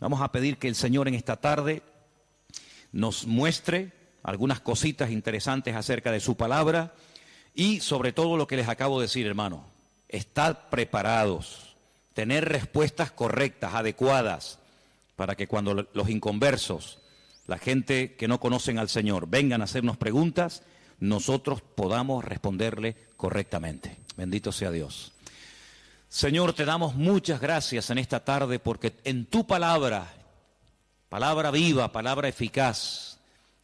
Vamos a pedir que el Señor en esta tarde nos muestre algunas cositas interesantes acerca de su palabra y sobre todo lo que les acabo de decir, hermano. Estad preparados, tener respuestas correctas, adecuadas, para que cuando los inconversos, la gente que no conocen al Señor, vengan a hacernos preguntas, nosotros podamos responderle correctamente. Bendito sea Dios. Señor, te damos muchas gracias en esta tarde porque en tu palabra, palabra viva, palabra eficaz,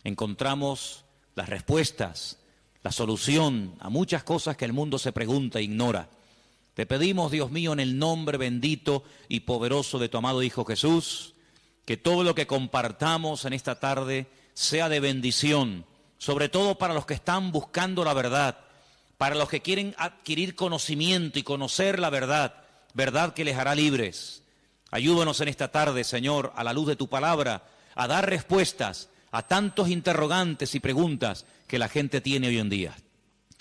encontramos las respuestas, la solución a muchas cosas que el mundo se pregunta e ignora. Te pedimos, Dios mío, en el nombre bendito y poderoso de tu amado Hijo Jesús, que todo lo que compartamos en esta tarde sea de bendición, sobre todo para los que están buscando la verdad, para los que quieren adquirir conocimiento y conocer la verdad, verdad que les hará libres. Ayúdanos en esta tarde, Señor, a la luz de tu palabra, a dar respuestas a tantos interrogantes y preguntas que la gente tiene hoy en día.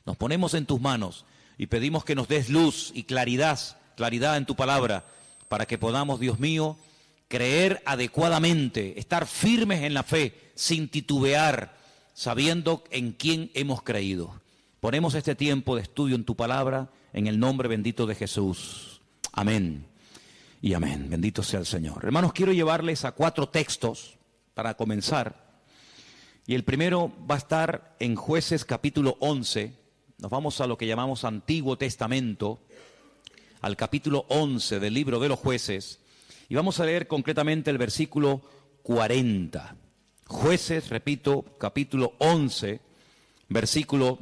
Nos ponemos en tus manos y pedimos que nos des luz y claridad en tu palabra, para que podamos, Dios mío, creer adecuadamente, estar firmes en la fe, sin titubear, sabiendo en quién hemos creído. Ponemos este tiempo de estudio en tu palabra, en el nombre bendito de Jesús. Amén y amén. Bendito sea el Señor. Hermanos, quiero llevarles a 4 textos para comenzar. Y el primero va a estar en Jueces capítulo 11. Nos vamos a lo que llamamos Antiguo Testamento, al capítulo 11 del libro de los Jueces. Y vamos a leer concretamente el versículo 40. Jueces, repito, capítulo 11, versículo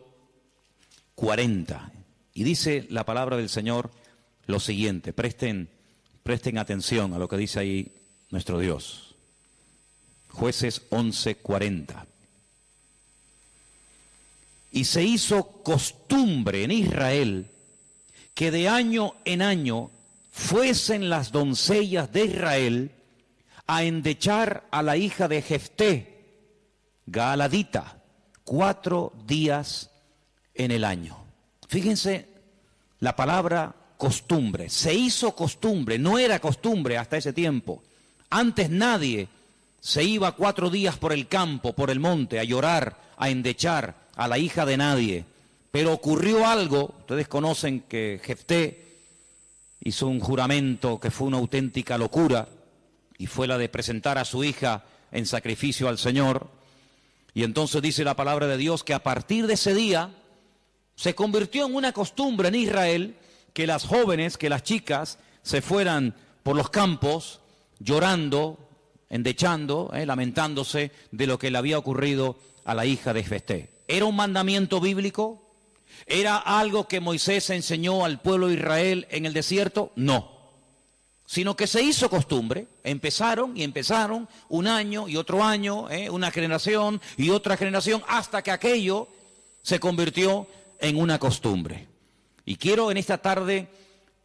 40. Y dice la palabra del Señor lo siguiente. Presten atención a lo que dice ahí nuestro Dios. Jueces 11, 40. Y se hizo costumbre en Israel que de año en año fuesen las doncellas de Israel a endechar a la hija de Jefté, Gaaladita, 4 días en el año. Fíjense la palabra costumbre. Se hizo costumbre, no era costumbre hasta ese tiempo. Antes nadie se iba 4 días por el campo, por el monte, a llorar, a endechar a la hija de nadie. Pero ocurrió algo, ustedes conocen que Jefté hizo un juramento que fue una auténtica locura, y fue la de presentar a su hija en sacrificio al Señor. Y entonces dice la palabra de Dios que a partir de ese día se convirtió en una costumbre en Israel que las jóvenes, que las chicas se fueran por los campos llorando, endechando, lamentándose de lo que le había ocurrido a la hija de Jefté. ¿Era un mandamiento bíblico? ¿Era algo que Moisés enseñó al pueblo de Israel en el desierto? No. Sino que se hizo costumbre. Empezaron un año y otro año, una generación y otra generación, hasta que aquello se convirtió en una costumbre. Y quiero en esta tarde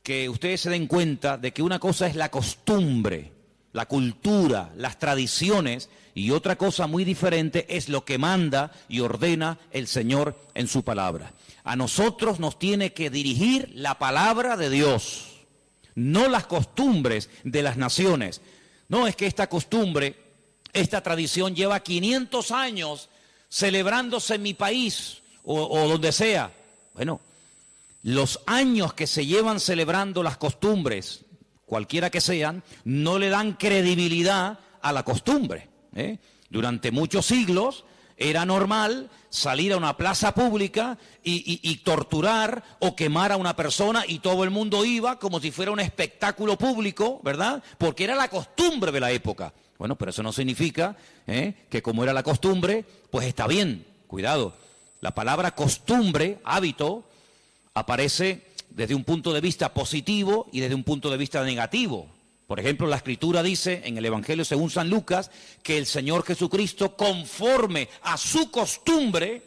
que ustedes se den cuenta de que una cosa es la costumbre, la cultura, las tradiciones, y otra cosa muy diferente es lo que manda y ordena el Señor en su palabra. A nosotros nos tiene que dirigir la palabra de Dios, no las costumbres de las naciones. No es que esta costumbre, esta tradición lleva 500 años celebrándose en mi país o donde sea. Bueno, los años que se llevan celebrando las costumbres, cualquiera que sean, no le dan credibilidad a la costumbre. Durante muchos siglos era normal salir a una plaza pública y torturar o quemar a una persona, y todo el mundo iba como si fuera un espectáculo público, ¿verdad? Porque era la costumbre de la época. Bueno, pero eso no significa que como era la costumbre, pues está bien. Cuidado, la palabra costumbre, hábito, aparece desde un punto de vista positivo y desde un punto de vista negativo. Por ejemplo, la Escritura dice en el Evangelio según San Lucas que el Señor Jesucristo, conforme a su costumbre,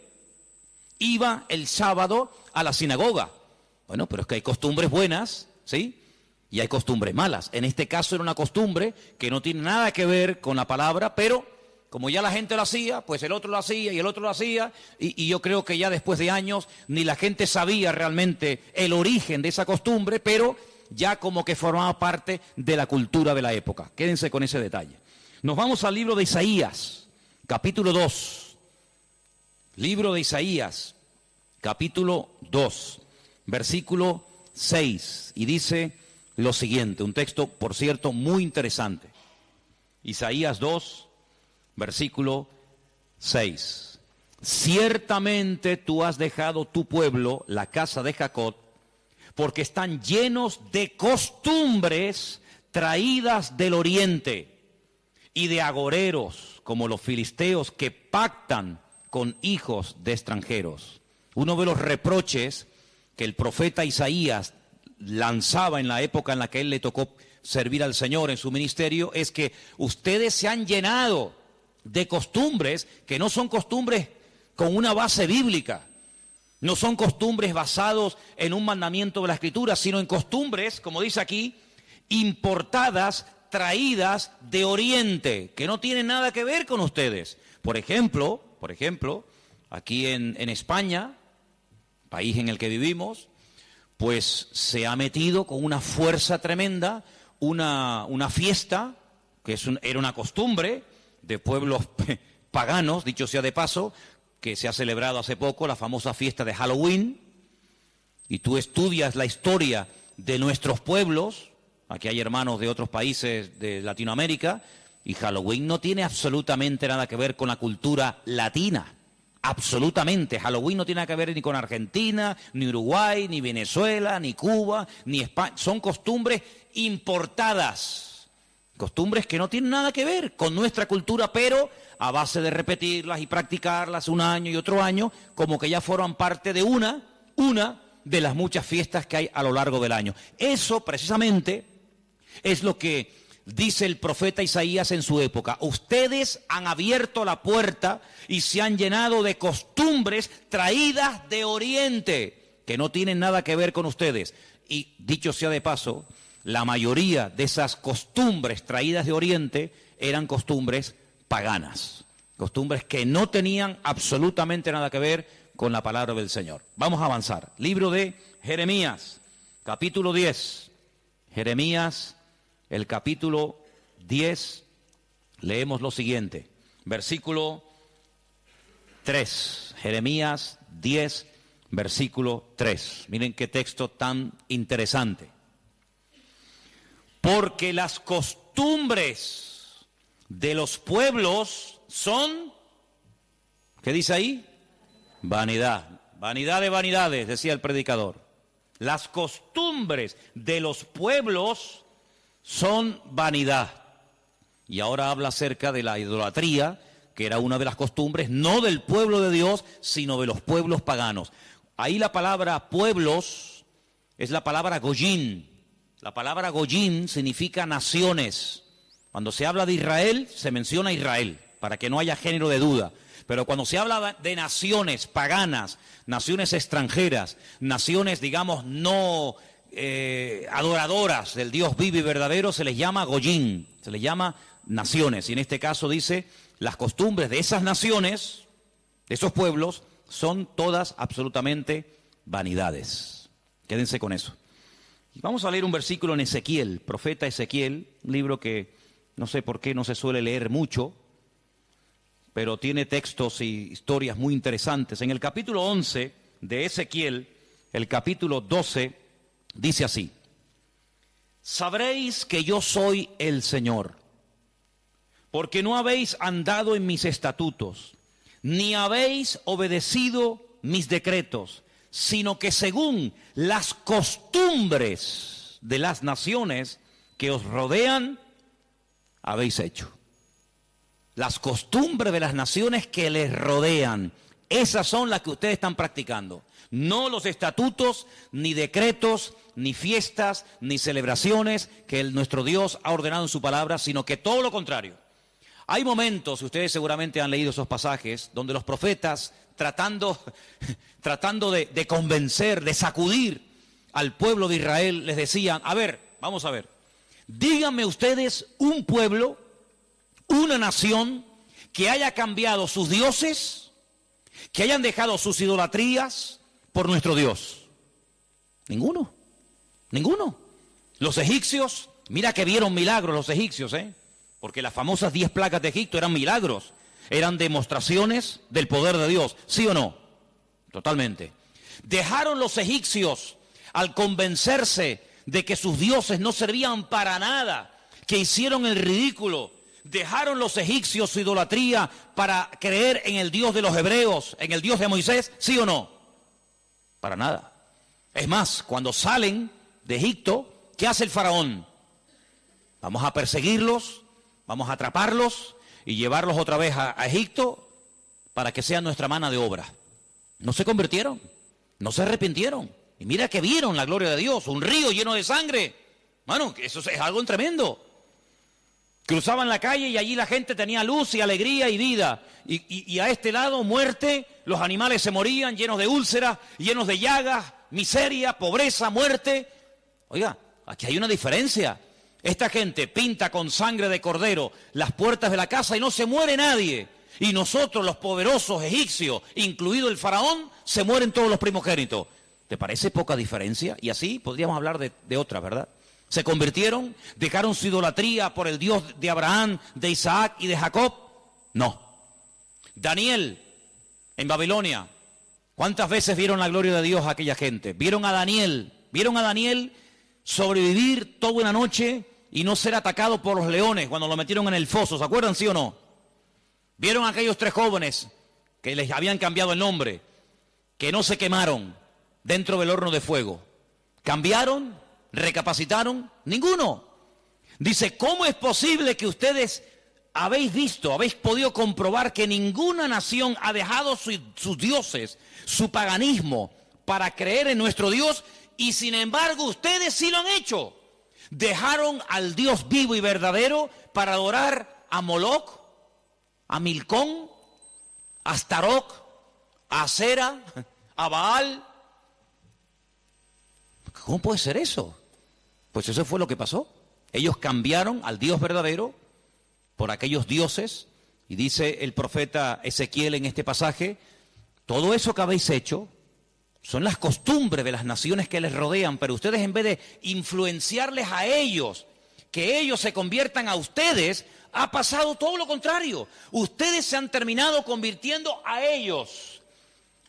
iba el sábado a la sinagoga. Bueno, pero es que hay costumbres buenas, ¿sí? Y hay costumbres malas. En este caso era una costumbre que no tiene nada que ver con la palabra, pero como ya la gente lo hacía, pues el otro lo hacía y el otro lo hacía, y yo creo que ya después de años ni la gente sabía realmente el origen de esa costumbre, pero ya como que formaba parte de la cultura de la época. Quédense con ese detalle. Nos vamos al libro de Isaías, capítulo 2. Libro de Isaías, capítulo 2, versículo 6. Y dice lo siguiente, un texto, por cierto, muy interesante. Isaías 2, versículo 6. Ciertamente tú has dejado tu pueblo, la casa de Jacob, porque están llenos de costumbres traídas del oriente y de agoreros, como los filisteos que pactan con hijos de extranjeros. Uno de los reproches que el profeta Isaías lanzaba en la época en la que él le tocó servir al Señor en su ministerio es que ustedes se han llenado de costumbres que no son costumbres con una base bíblica, no son costumbres basados en un mandamiento de la Escritura, sino en costumbres, como dice aquí, importadas, traídas de Oriente, que no tienen nada que ver con ustedes. Por ejemplo, aquí en España, país en el que vivimos, pues se ha metido con una fuerza tremenda una fiesta, que era una costumbre de pueblos paganos, dicho sea de paso, que se ha celebrado hace poco, la famosa fiesta de Halloween, y tú estudias la historia de nuestros pueblos, aquí hay hermanos de otros países de Latinoamérica, y Halloween no tiene absolutamente nada que ver con la cultura latina, absolutamente. Halloween no tiene nada que ver ni con Argentina, ni Uruguay, ni Venezuela, ni Cuba, ni España, son costumbres importadas, costumbres que no tienen nada que ver con nuestra cultura, pero a base de repetirlas y practicarlas un año y otro año, como que ya forman parte de una de las muchas fiestas que hay a lo largo del año. Eso precisamente es lo que dice el profeta Isaías en su época. Ustedes han abierto la puerta y se han llenado de costumbres traídas de Oriente, que no tienen nada que ver con ustedes. Y dicho sea de paso, la mayoría de esas costumbres traídas de Oriente eran costumbres paganas, costumbres que no tenían absolutamente nada que ver con la palabra del Señor. Vamos a avanzar. Libro de Jeremías, capítulo 10. Jeremías, el capítulo 10, leemos lo siguiente, versículo 3. Jeremías 10, versículo 3. Miren qué texto tan interesante. Porque las costumbres de los pueblos son, ¿qué dice ahí? Vanidad. Vanidad de vanidades, decía el predicador. Las costumbres de los pueblos son vanidad. Y ahora habla acerca de la idolatría, que era una de las costumbres, no del pueblo de Dios, sino de los pueblos paganos. Ahí la palabra pueblos es la palabra goyín. La palabra goyín significa naciones. Cuando se habla de Israel, se menciona Israel, para que no haya género de duda. Pero cuando se habla de naciones paganas, naciones extranjeras, naciones, digamos, no adoradoras del Dios vivo y verdadero, se les llama goyín, se les llama naciones. Y en este caso dice, las costumbres de esas naciones, de esos pueblos, son todas absolutamente vanidades. Quédense con eso. Vamos a leer un versículo en Ezequiel, profeta Ezequiel, un libro que no sé por qué no se suele leer mucho, pero tiene textos y historias muy interesantes. En el capítulo 11 de Ezequiel, el capítulo 12, dice así: sabréis que yo soy el Señor, porque no habéis andado en mis estatutos, ni habéis obedecido mis decretos, sino que según las costumbres de las naciones que os rodean, habéis hecho. Las costumbres de las naciones que les rodean, esas son las que ustedes están practicando. No los estatutos, ni decretos, ni fiestas, ni celebraciones que nuestro Dios ha ordenado en su palabra, sino que todo lo contrario. Hay momentos, y ustedes seguramente han leído esos pasajes, donde los profetas, tratando de convencer, de sacudir al pueblo de Israel, les decían: a ver, vamos a ver, díganme ustedes un pueblo, una nación que haya cambiado sus dioses, que hayan dejado sus idolatrías por nuestro Dios. Ninguno. Los egipcios, mira que vieron milagros los egipcios, porque las famosas 10 plagas de Egipto eran milagros, eran demostraciones del poder de Dios, ¿sí o no? Totalmente. Dejaron los egipcios al convencerse de que sus dioses no servían para nada, que hicieron el ridículo. Dejaron los egipcios su idolatría para creer en el Dios de los hebreos, en el Dios de Moisés, ¿sí o no? Para nada. Es más, cuando salen de Egipto, ¿qué hace el faraón? Vamos a perseguirlos, vamos a atraparlos y llevarlos otra vez a Egipto para que sean nuestra mano de obra. No se convirtieron, no se arrepintieron. Y mira que vieron la gloria de Dios, un río lleno de sangre. Bueno, eso es algo tremendo. Cruzaban la calle y allí la gente tenía luz y alegría y vida. Y a este lado, muerte, los animales se morían llenos de úlceras, llenos de llagas, miseria, pobreza, muerte. Oiga, aquí hay una diferencia. Esta gente pinta con sangre de cordero las puertas de la casa y no se muere nadie. Y nosotros, los poderosos egipcios, incluido el faraón, se mueren todos los primogénitos. ¿Te parece poca diferencia? Y así podríamos hablar de otras, ¿verdad? Se convirtieron, dejaron su idolatría por el Dios de Abraham, de Isaac y de Jacob. No. Daniel, en Babilonia, ¿cuántas veces vieron la gloria de Dios a aquella gente? Vieron a Daniel sobrevivir toda una noche y no ser atacado por los leones cuando lo metieron en el foso. ¿Se acuerdan, sí o no? Vieron a aquellos 3 jóvenes que les habían cambiado el nombre, que no se quemaron dentro del horno de fuego. ¿Cambiaron? ¿Recapacitaron? Ninguno. Dice, ¿cómo es posible que ustedes habéis podido comprobar que ninguna nación ha dejado sus dioses, su paganismo, para creer en nuestro Dios, y sin embargo ustedes sí lo han hecho? Dejaron al Dios vivo y verdadero para adorar a Moloch, a Milcón, a Astaroth, a Acera, a Baal. ¿Cómo puede ser eso? Pues eso fue lo que pasó. Ellos cambiaron al Dios verdadero por aquellos dioses, y dice el profeta Ezequiel en este pasaje, todo eso que habéis hecho son las costumbres de las naciones que les rodean, pero ustedes, en vez de influenciarles a ellos, que ellos se conviertan a ustedes, ha pasado todo lo contrario. Ustedes se han terminado convirtiendo a ellos.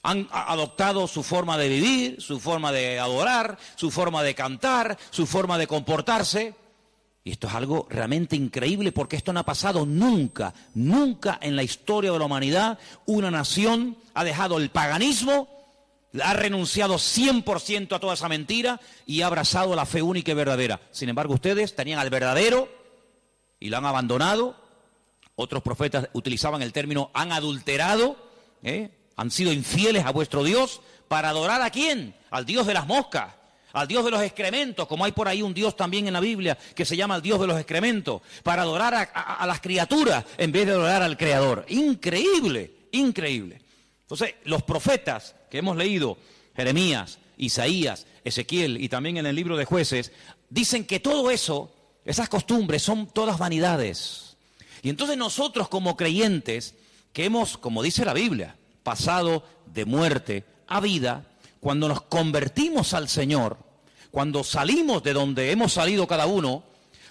Han adoptado su forma de vivir, su forma de adorar, su forma de cantar, su forma de comportarse. Y esto es algo realmente increíble, porque esto no ha pasado nunca, nunca en la historia de la humanidad. Una nación ha dejado el paganismo, ha renunciado 100% a toda esa mentira y ha abrazado la fe única y verdadera. Sin embargo, ustedes tenían al verdadero y lo han abandonado. Otros profetas utilizaban el término han adulterado, han sido infieles a vuestro Dios. ¿Para adorar a quién? Al Dios de las moscas, al Dios de los excrementos, como hay por ahí un Dios también en la Biblia que se llama el Dios de los excrementos, para adorar a las criaturas en vez de adorar al Creador. Increíble, increíble. Entonces, los profetas que hemos leído, Jeremías, Isaías, Ezequiel y también en el libro de Jueces, dicen que todo eso, esas costumbres, son todas vanidades. Y entonces nosotros, como creyentes, que hemos, como dice la Biblia, pasado de muerte a vida, cuando nos convertimos al Señor, cuando salimos de donde hemos salido cada uno,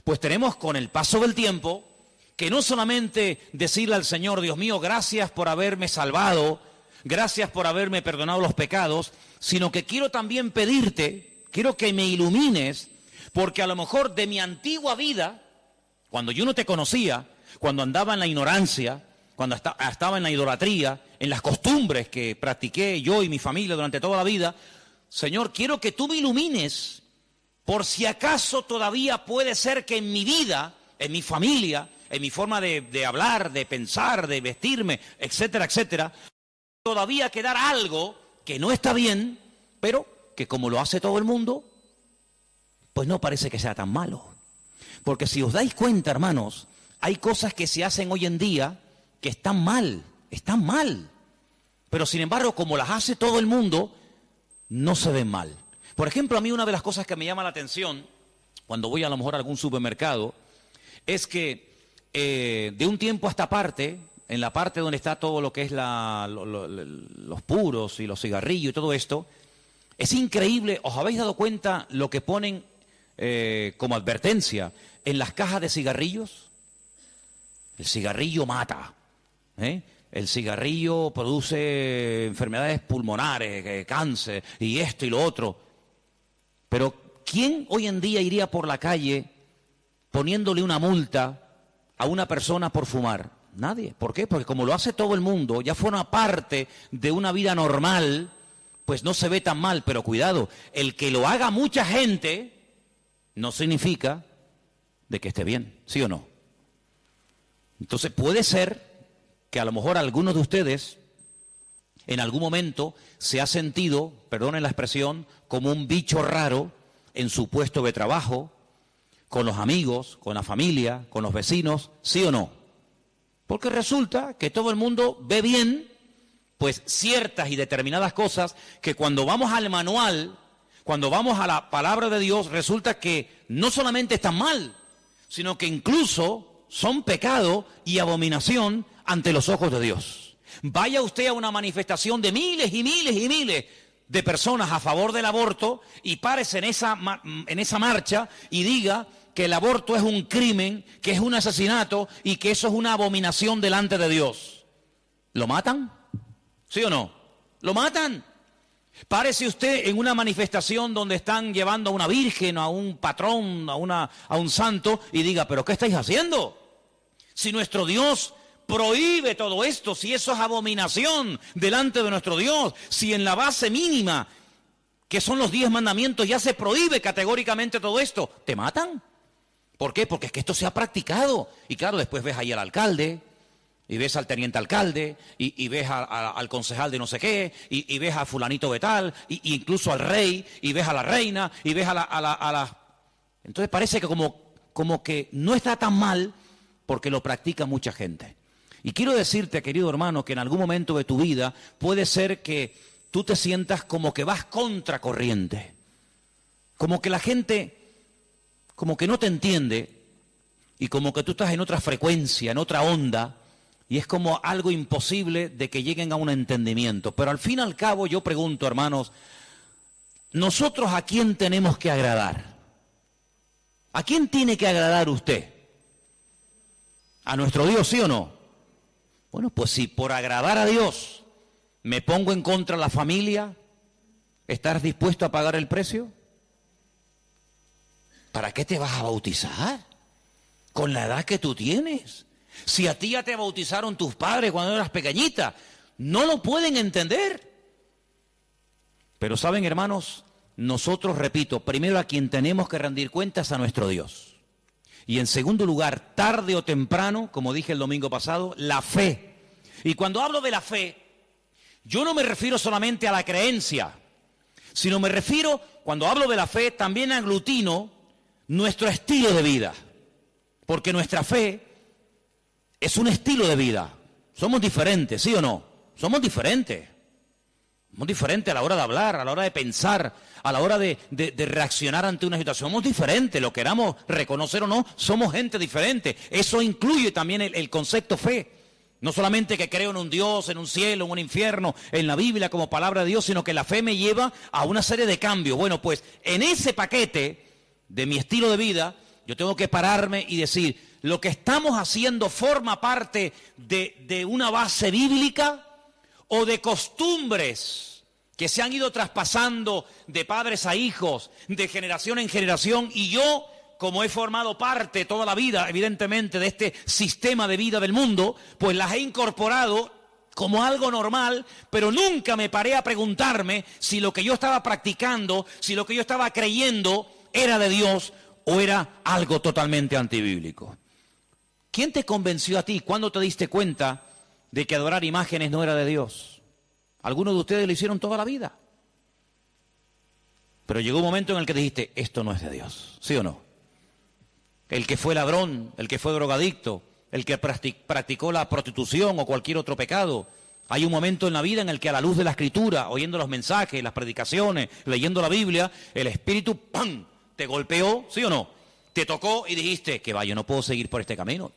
pues tenemos, con el paso del tiempo, que no solamente decirle al Señor, Dios mío, gracias por haberme salvado, gracias por haberme perdonado los pecados, sino que quiero también pedirte, quiero que me ilumines, porque a lo mejor de mi antigua vida, cuando yo no te conocía, cuando andaba en la ignorancia, cuando estaba en la idolatría, en las costumbres que practiqué yo y mi familia durante toda la vida, Señor, quiero que tú me ilumines, por si acaso todavía puede ser que en mi vida, en mi familia, en mi forma de hablar, de pensar, de vestirme, etcétera, etcétera, todavía quedar algo que no está bien, pero que como lo hace todo el mundo, pues no parece que sea tan malo. Porque si os dais cuenta, hermanos, hay cosas que se hacen hoy en día que están mal, pero sin embargo, como las hace todo el mundo, no se ven mal. Por ejemplo, a mí una de las cosas que me llama la atención cuando voy a lo mejor a algún supermercado es que de un tiempo a esta parte, en la parte donde está todo lo que es los puros y los cigarrillos y todo esto, es increíble. ¿Os habéis dado cuenta lo que ponen como advertencia, en las cajas de cigarrillos, el cigarrillo mata, ¿eh? El cigarrillo produce enfermedades pulmonares, cáncer, y esto y lo otro. Pero ¿quién hoy en día iría por la calle poniéndole una multa a una persona por fumar? Nadie. ¿Por qué? Porque como lo hace todo el mundo, ya forma parte de una vida normal, pues no se ve tan mal. Pero cuidado, el que lo haga mucha gente no significa de que esté bien, ¿sí o no? Entonces puede ser que a lo mejor algunos de ustedes en algún momento se ha sentido, perdonen la expresión, como un bicho raro en su puesto de trabajo, con los amigos, con la familia, con los vecinos, ¿sí o no? Porque resulta que todo el mundo ve bien, pues ciertas y determinadas cosas que cuando vamos al manual, cuando vamos a la palabra de Dios, resulta que no solamente están mal, sino que incluso son pecado y abominación ante los ojos de Dios. Vaya usted a una manifestación de miles y miles y miles de personas a favor del aborto y párese en esa marcha y diga que el aborto es un crimen, que es un asesinato y que eso es una abominación delante de Dios. ¿Lo matan? ¿Sí o no? ¿Lo matan? Párese usted en una manifestación donde están llevando a una virgen, a un patrón, a un santo y diga, ¿pero qué estáis haciendo? Si nuestro Dios prohíbe todo esto, si eso es abominación delante de nuestro Dios, si en la base mínima, que son los 10 mandamientos, ya se prohíbe categóricamente todo esto, ¿te matan? ¿Por qué? Porque es que esto se ha practicado. Y claro, después ves ahí al alcalde, y ves al teniente alcalde, y ves al concejal de no sé qué, y ves a fulanito de tal, y incluso al rey, y ves a la reina, y ves a la... Entonces parece que como que no está tan mal porque lo practica mucha gente. Y quiero decirte, querido hermano, que en algún momento de tu vida puede ser que tú te sientas como que vas contracorriente, como que la gente como que no te entiende y como que tú estás en otra frecuencia, en otra onda, y es como algo imposible de que lleguen a un entendimiento. Pero al fin y al cabo yo pregunto, hermanos, ¿nosotros a quién tenemos que agradar? ¿A quién tiene que agradar usted? ¿A nuestro Dios, sí o no? Bueno, pues si por agradar a Dios me pongo en contra de la familia, ¿estás dispuesto a pagar el precio? ¿Para qué te vas a bautizar? Con la edad que tú tienes. Si a ti ya te bautizaron tus padres cuando eras pequeñita, no lo pueden entender. Pero saben, hermanos, nosotros, repito, primero a quien tenemos que rendir cuentas a nuestro Dios. Y en segundo lugar, tarde o temprano, como dije el domingo pasado, la fe. Y cuando hablo de la fe, yo no me refiero solamente a la creencia, sino me refiero, cuando hablo de la fe, también aglutino nuestro estilo de vida. Porque nuestra fe es un estilo de vida. Somos diferentes, ¿sí o no? Somos diferentes. Somos diferentes a la hora de hablar, a la hora de pensar, a la hora de reaccionar ante una situación. Somos diferentes, lo queramos reconocer o no, somos gente diferente. Eso incluye también el concepto fe. No solamente que creo en un Dios, en un cielo, en un infierno, en la Biblia como palabra de Dios, sino que la fe me lleva a una serie de cambios. Bueno, pues en ese paquete de mi estilo de vida, yo tengo que pararme y decir, ¿lo que estamos haciendo forma parte de una base bíblica o de costumbres que se han ido traspasando de padres a hijos, de generación en generación, y yo, como he formado parte toda la vida, evidentemente, de este sistema de vida del mundo, pues las he incorporado como algo normal, pero nunca me paré a preguntarme si lo que yo estaba practicando, si lo que yo estaba creyendo era de Dios o era algo totalmente antibíblico. ¿Quién te convenció a ti? ¿Cuándo te diste cuenta de que adorar imágenes no era de Dios? Algunos de ustedes lo hicieron toda la vida. Pero llegó un momento en el que dijiste, esto no es de Dios, ¿sí o no? El que fue ladrón, el que fue drogadicto, el que practicó la prostitución o cualquier otro pecado. Hay un momento en la vida en el que a la luz de la Escritura, oyendo los mensajes, las predicaciones, leyendo la Biblia, el Espíritu, ¡pam!, te golpeó, ¿sí o no? Te tocó y dijiste, que va, yo no puedo seguir por este camino.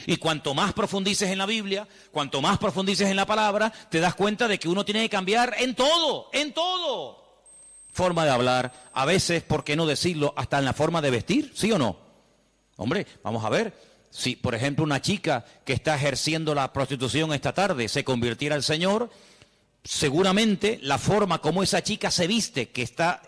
Y cuanto más profundices en la Biblia, cuanto más profundices en la palabra, te das cuenta de que uno tiene que cambiar en todo, en todo. forma de hablar, a veces, ¿por qué no decirlo?, hasta en la forma de vestir, ¿sí o no? Hombre, vamos a ver, si por ejemplo una chica que está ejerciendo la prostitución esta tarde se convirtiera al Señor, seguramente la forma como esa chica se viste, que está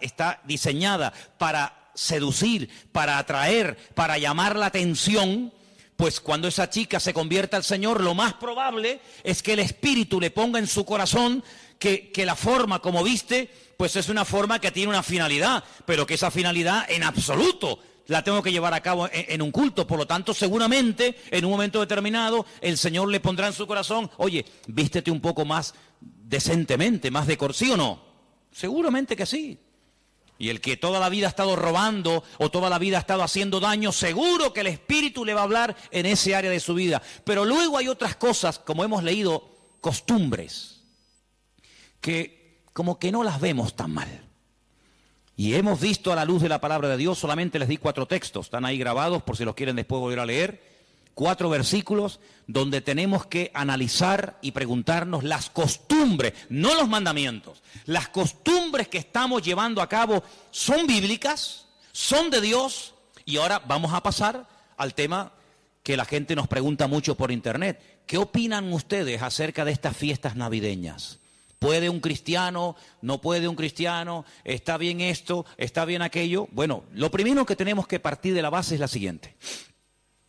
diseñada para seducir, para atraer, para llamar la atención, pues cuando esa chica se convierta al Señor, lo más probable es que el Espíritu le ponga en su corazón que la forma como viste, pues es una forma que tiene una finalidad, pero que esa finalidad en absoluto la tengo que llevar a cabo en un culto. Por lo tanto, seguramente, en un momento determinado, el Señor le pondrá en su corazón, oye, vístete un poco más decentemente, más ¿sí o no? Seguramente que sí. Y el que toda la vida ha estado robando o toda la vida ha estado haciendo daño, seguro que el Espíritu le va a hablar en ese área de su vida. Pero luego hay otras cosas, como hemos leído, costumbres, que como que no las vemos tan mal. Y hemos visto a la luz de la palabra de Dios, solamente les di 4 textos, están ahí grabados por si los quieren después volver a leer, 4 versículos donde tenemos que analizar y preguntarnos las costumbres, no los mandamientos, las costumbres que estamos llevando a cabo, ¿son bíblicas? ¿Son de Dios? Y ahora vamos a pasar al tema que la gente nos pregunta mucho por internet. ¿Qué opinan ustedes acerca de estas fiestas navideñas? ¿Puede un cristiano? ¿No puede un cristiano? ¿Está bien esto? ¿Está bien aquello? Bueno, lo primero que tenemos que partir de la base es la siguiente.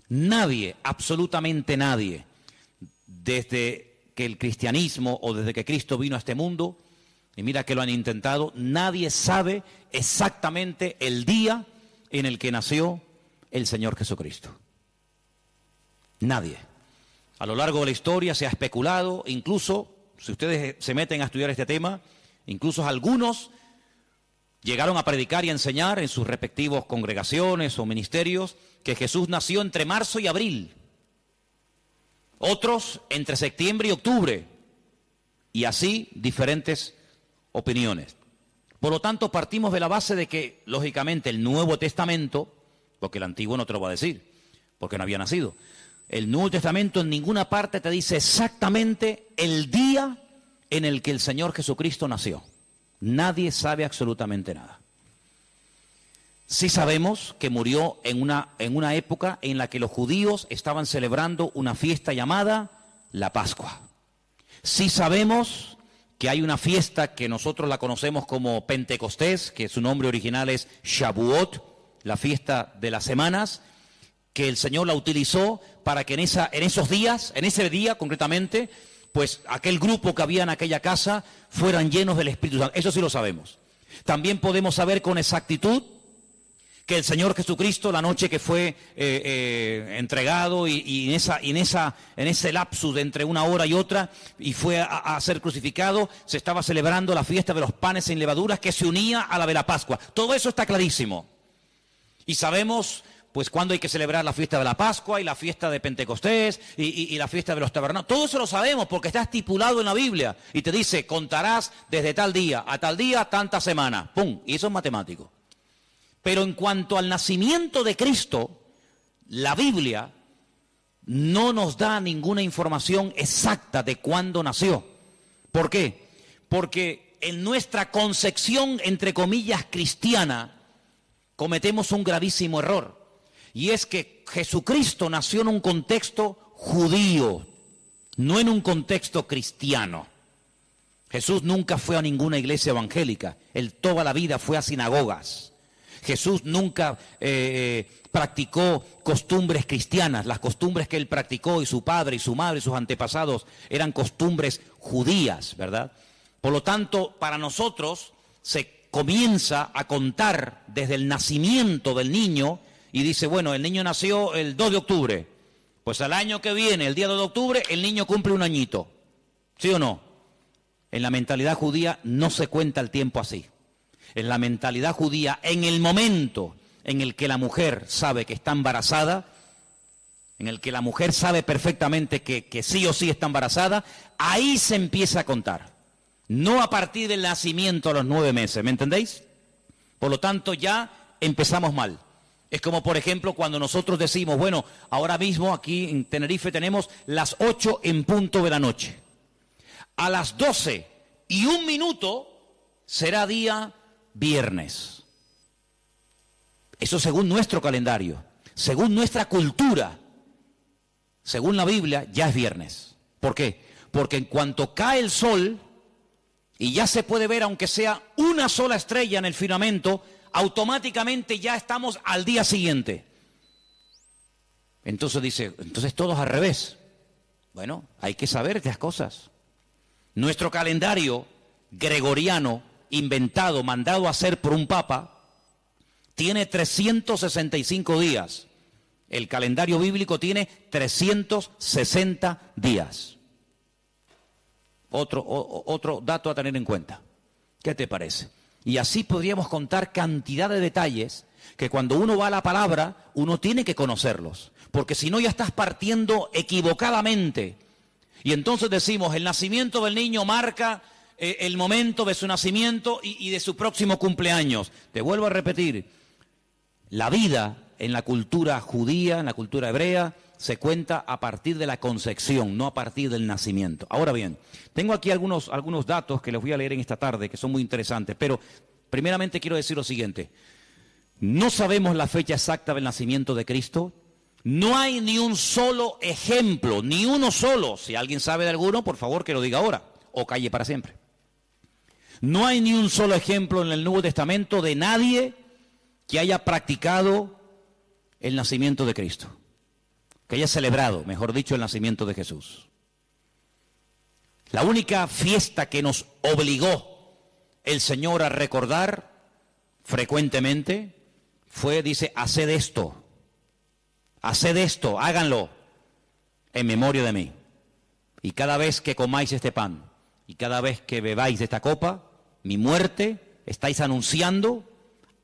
Nadie, absolutamente nadie, desde que el cristianismo o desde que Cristo vino a este mundo, y mira que lo han intentado, nadie sabe exactamente el día en el que nació el Señor Jesucristo. Nadie. A lo largo de la historia se ha especulado, incluso, si ustedes se meten a estudiar este tema, incluso algunos llegaron a predicar y a enseñar en sus respectivos congregaciones o ministerios que Jesús nació entre marzo y abril. Otros entre septiembre y octubre. Y así diferentes opiniones. Por lo tanto, partimos de la base de que, lógicamente, el Nuevo Testamento, porque el Antiguo no te lo va a decir, porque no había nacido, el Nuevo Testamento en ninguna parte te dice exactamente el día en el que el Señor Jesucristo nació. Nadie sabe absolutamente nada. Sí sabemos que murió en una época en la que los judíos estaban celebrando una fiesta llamada la Pascua. Sí sabemos que hay una fiesta que nosotros la conocemos como Pentecostés, que su nombre original es Shavuot, la fiesta de las semanas, que el Señor la utilizó para que en ese día concretamente, pues aquel grupo que había en aquella casa fueran llenos del Espíritu Santo. Eso sí lo sabemos. También podemos saber con exactitud que el Señor Jesucristo, la noche que fue entregado y en ese lapsus de entre una hora y otra, y fue a ser crucificado, se estaba celebrando la fiesta de los panes sin levaduras que se unía a la de la Pascua. Todo eso está clarísimo. Y sabemos pues cuándo hay que celebrar la fiesta de la Pascua y la fiesta de Pentecostés y la fiesta de los tabernáculos. Todo eso lo sabemos porque está estipulado en la Biblia. Y te dice, contarás desde tal día a tal día, tanta semana. ¡Pum! Y eso es matemático. Pero en cuanto al nacimiento de Cristo, la Biblia no nos da ninguna información exacta de cuándo nació. ¿Por qué? Porque en nuestra concepción, entre comillas, cristiana, cometemos un gravísimo error. Y es que Jesucristo nació en un contexto judío, no en un contexto cristiano. Jesús nunca fue a ninguna iglesia evangélica, él toda la vida fue a sinagogas. Jesús nunca practicó costumbres cristianas, las costumbres que él practicó y su padre y su madre y sus antepasados eran costumbres judías, ¿verdad? Por lo tanto, para nosotros se comienza a contar desde el nacimiento del niño. Y dice, bueno, el niño nació el 2 de octubre. Pues al año que viene, el día 2 de octubre, el niño cumple un añito. ¿Sí o no? En la mentalidad judía no se cuenta el tiempo así. En la mentalidad judía, en el momento en el que la mujer sabe que está embarazada, en el que la mujer sabe perfectamente que sí o sí está embarazada, ahí se empieza a contar. No a partir del nacimiento a los 9 meses, ¿me entendéis? Por lo tanto, ya empezamos mal. Es como, por ejemplo, cuando nosotros decimos, bueno, ahora mismo aquí en Tenerife tenemos las 8 en punto de la noche. A las 12:01 será día viernes. Eso según nuestro calendario, según nuestra cultura, según la Biblia, ya es viernes. ¿Por qué? Porque en cuanto cae el sol y ya se puede ver, aunque sea una sola estrella en el firmamento, automáticamente ya estamos al día siguiente. Entonces dice, entonces todo es al revés. Bueno, hay que saber estas cosas. Nuestro calendario gregoriano, inventado, mandado a hacer por un papa, tiene 365 días. El calendario bíblico tiene 360 días. Otro dato a tener en cuenta. ¿Qué te parece? Y así podríamos contar cantidad de detalles que cuando uno va a la palabra, uno tiene que conocerlos. Porque si no ya estás partiendo equivocadamente. Y entonces decimos, el nacimiento del niño marca el momento de su nacimiento y de su próximo cumpleaños. Te vuelvo a repetir, la vida en la cultura judía, en la cultura hebrea, se cuenta a partir de la concepción, no a partir del nacimiento. Ahora bien, tengo aquí algunos datos que les voy a leer en esta tarde, que son muy interesantes, pero primeramente quiero decir lo siguiente. No sabemos la fecha exacta del nacimiento de Cristo. No hay ni un solo ejemplo, ni uno solo. Si alguien sabe de alguno, por favor que lo diga ahora, o calle para siempre. No hay ni un solo ejemplo en el Nuevo Testamento de nadie que haya practicado el nacimiento de Cristo, que haya celebrado, mejor dicho, el nacimiento de Jesús. La única fiesta que nos obligó el Señor a recordar frecuentemente fue, dice, haced esto, háganlo en memoria de mí. Y cada vez que comáis este pan y cada vez que bebáis de esta copa, mi muerte, estáis anunciando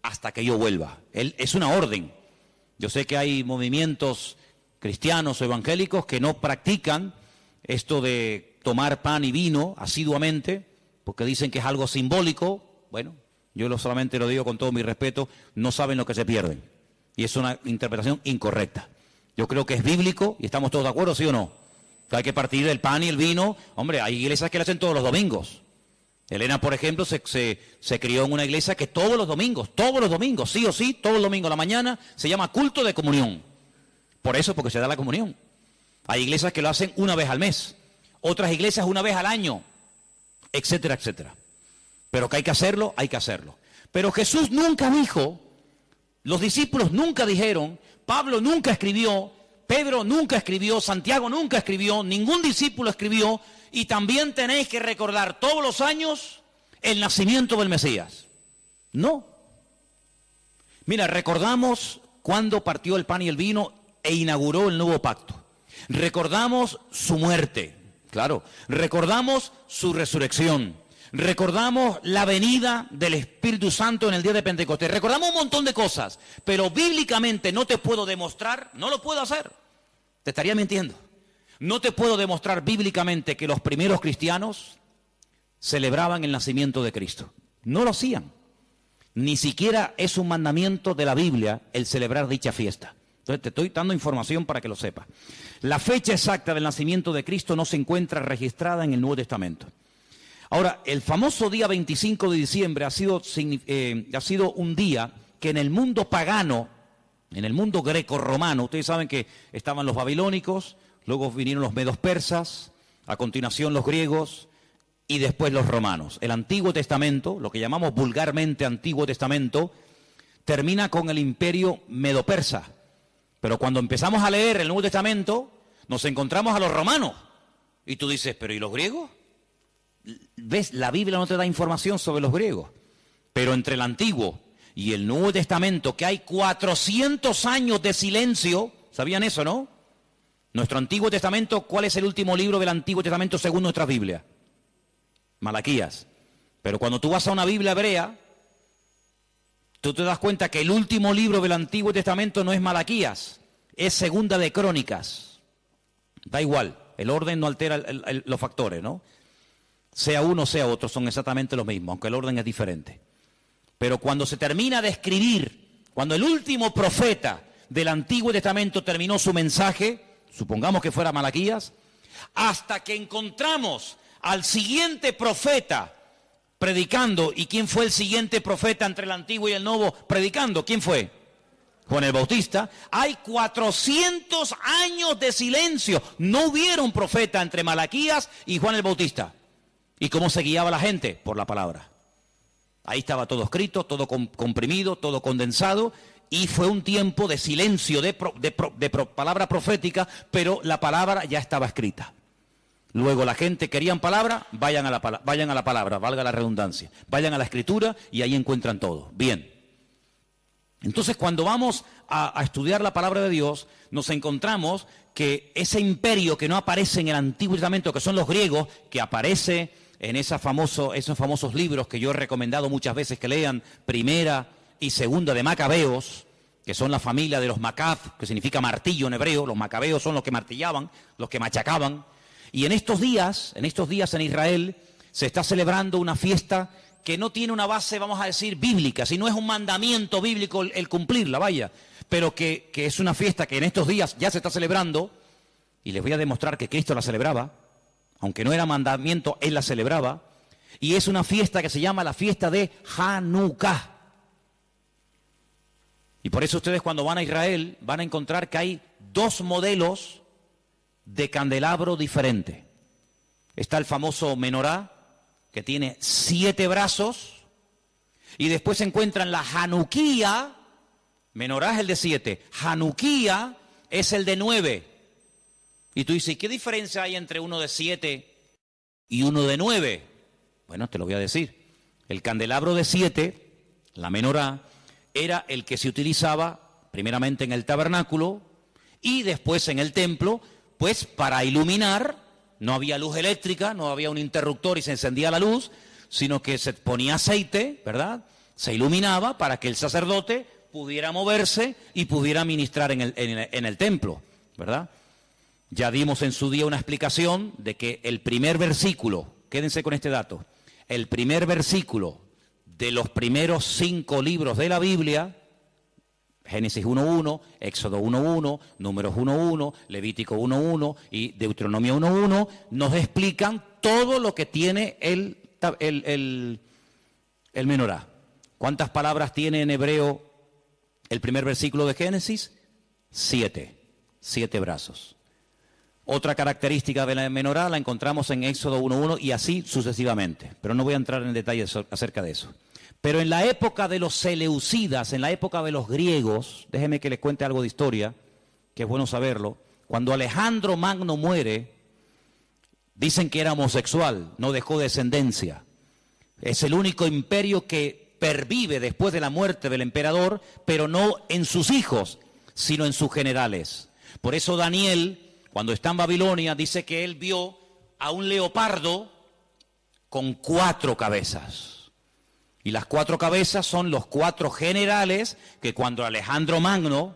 hasta que yo vuelva. Es una orden. Yo sé que hay movimientos cristianos o evangélicos que no practican esto de tomar pan y vino asiduamente, porque dicen que es algo simbólico. Bueno, yo solamente lo digo con todo mi respeto, no saben lo que se pierden. Y es una interpretación incorrecta. Yo creo que es bíblico y estamos todos de acuerdo, ¿sí o no? Que hay que partir el pan y el vino. Hombre, hay iglesias que lo hacen todos los domingos. Elena, por ejemplo, se crió en una iglesia que todos los domingos, sí o sí, todos los domingos a la mañana, se llama culto de comunión. Por eso, porque se da la comunión. Hay iglesias que lo hacen una vez al mes, otras iglesias una vez al año, etcétera, etcétera. Pero que hay que hacerlo, hay que hacerlo. Pero Jesús nunca dijo, los discípulos nunca dijeron, Pablo nunca escribió, Pedro nunca escribió, Santiago nunca escribió, ningún discípulo escribió, y también tenéis que recordar todos los años el nacimiento del Mesías. No. Mira, recordamos cuando partió el pan y el vino e inauguró el nuevo pacto. Recordamos su muerte, claro. Recordamos su resurrección. Recordamos la venida del Espíritu Santo en el día de Pentecostés. Recordamos un montón de cosas, pero bíblicamente no te puedo demostrar, no lo puedo hacer. Te estaría mintiendo. No te puedo demostrar bíblicamente que los primeros cristianos celebraban el nacimiento de Cristo. No lo hacían. Ni siquiera es un mandamiento de la Biblia el celebrar dicha fiesta. Entonces te estoy dando información para que lo sepas. La fecha exacta del nacimiento de Cristo no se encuentra registrada en el Nuevo Testamento. Ahora, el famoso día 25 de diciembre ha sido un día que en el mundo pagano, en el mundo greco-romano, ustedes saben que estaban los babilónicos, luego vinieron los medos persas, a continuación los griegos y después los romanos. El Antiguo Testamento, lo que llamamos vulgarmente Antiguo Testamento, termina con el imperio medo-persa. Pero cuando empezamos a leer el Nuevo Testamento, nos encontramos a los romanos. Y tú dices, ¿pero y los griegos? ¿Ves? La Biblia no te da información sobre los griegos. Pero entre el Antiguo y el Nuevo Testamento, que hay 400 años de silencio, ¿sabían eso, no? Nuestro Antiguo Testamento, ¿cuál es el último libro del Antiguo Testamento según nuestra Biblia? Malaquías. Pero cuando tú vas a una Biblia hebrea, tú te das cuenta que el último libro del Antiguo Testamento no es Malaquías, es Segunda de Crónicas. Da igual, el orden no altera los factores, ¿no? Sea uno, sea otro, son exactamente los mismos, aunque el orden es diferente. Pero cuando se termina de escribir, cuando el último profeta del Antiguo Testamento terminó su mensaje, supongamos que fuera Malaquías, hasta que encontramos al siguiente profeta predicando. ¿Y quién fue el siguiente profeta entre el Antiguo y el Nuevo predicando? ¿Quién fue? Juan el Bautista. Hay 400 años de silencio. No hubieron profeta entre Malaquías y Juan el Bautista. ¿Y cómo se guiaba la gente? Por la palabra. Ahí estaba todo escrito, todo comprimido, todo condensado. Y fue un tiempo de silencio, de palabra profética, pero la palabra ya estaba escrita. Luego la gente querían palabra, vayan a la palabra, valga la redundancia. Vayan a la escritura y ahí encuentran todo. Bien. Entonces, cuando vamos a estudiar la palabra de Dios, nos encontramos que ese imperio que no aparece en el Antiguo Testamento, que son los griegos, que aparece en esos famosos libros que yo he recomendado muchas veces que lean, Primera y Segunda de Macabeos, que son la familia de los Macab, que significa martillo en hebreo. Los macabeos son los que martillaban, los que machacaban. Y en estos días en Israel se está celebrando una fiesta que no tiene una base, vamos a decir, bíblica, sino es un mandamiento bíblico el cumplirla, vaya, pero que es una fiesta que en estos días ya se está celebrando, y les voy a demostrar que Cristo la celebraba, aunque no era mandamiento, Él la celebraba, y es una fiesta que se llama la fiesta de Hanukkah. Y por eso ustedes cuando van a Israel van a encontrar que hay 2 modelos de candelabro diferentes. Está el famoso menorá, que tiene 7 brazos, y después se encuentran la Hanukkía. Menorá es el de 7, Hanukkía es el de 9. Y tú dices, ¿qué diferencia hay entre uno de 7 y uno de 9? Bueno, te lo voy a decir. El candelabro de 7, la menorá, era el que se utilizaba primeramente en el tabernáculo y después en el templo, pues para iluminar. No había luz eléctrica, no había un interruptor y se encendía la luz, sino que se ponía aceite, ¿verdad? Se iluminaba para que el sacerdote pudiera moverse y pudiera ministrar en el templo, ¿verdad? Ya dimos en su día una explicación de que el primer versículo, quédense con este dato, el primer versículo de los primeros 5 libros de la Biblia, Génesis 1.1, Éxodo 1.1, Números 1.1, Levítico 1.1 y Deuteronomio 1.1, nos explican todo lo que tiene el menorá. ¿Cuántas palabras tiene en hebreo el primer versículo de Génesis? 7 brazos. Otra característica de la menorá la encontramos en Éxodo 1.1 y así sucesivamente, pero no voy a entrar en detalles acerca de eso. Pero en la época de los seleucidas, en la época de los griegos, déjenme que les cuente algo de historia, que es bueno saberlo. Cuando Alejandro Magno muere, dicen que era homosexual, no dejó descendencia. Es el único imperio que pervive después de la muerte del emperador, pero no en sus hijos, sino en sus generales. Por eso Daniel, cuando está en Babilonia, dice que él vio a un leopardo con 4 cabezas. Y las 4 cabezas son los 4 generales que cuando Alejandro Magno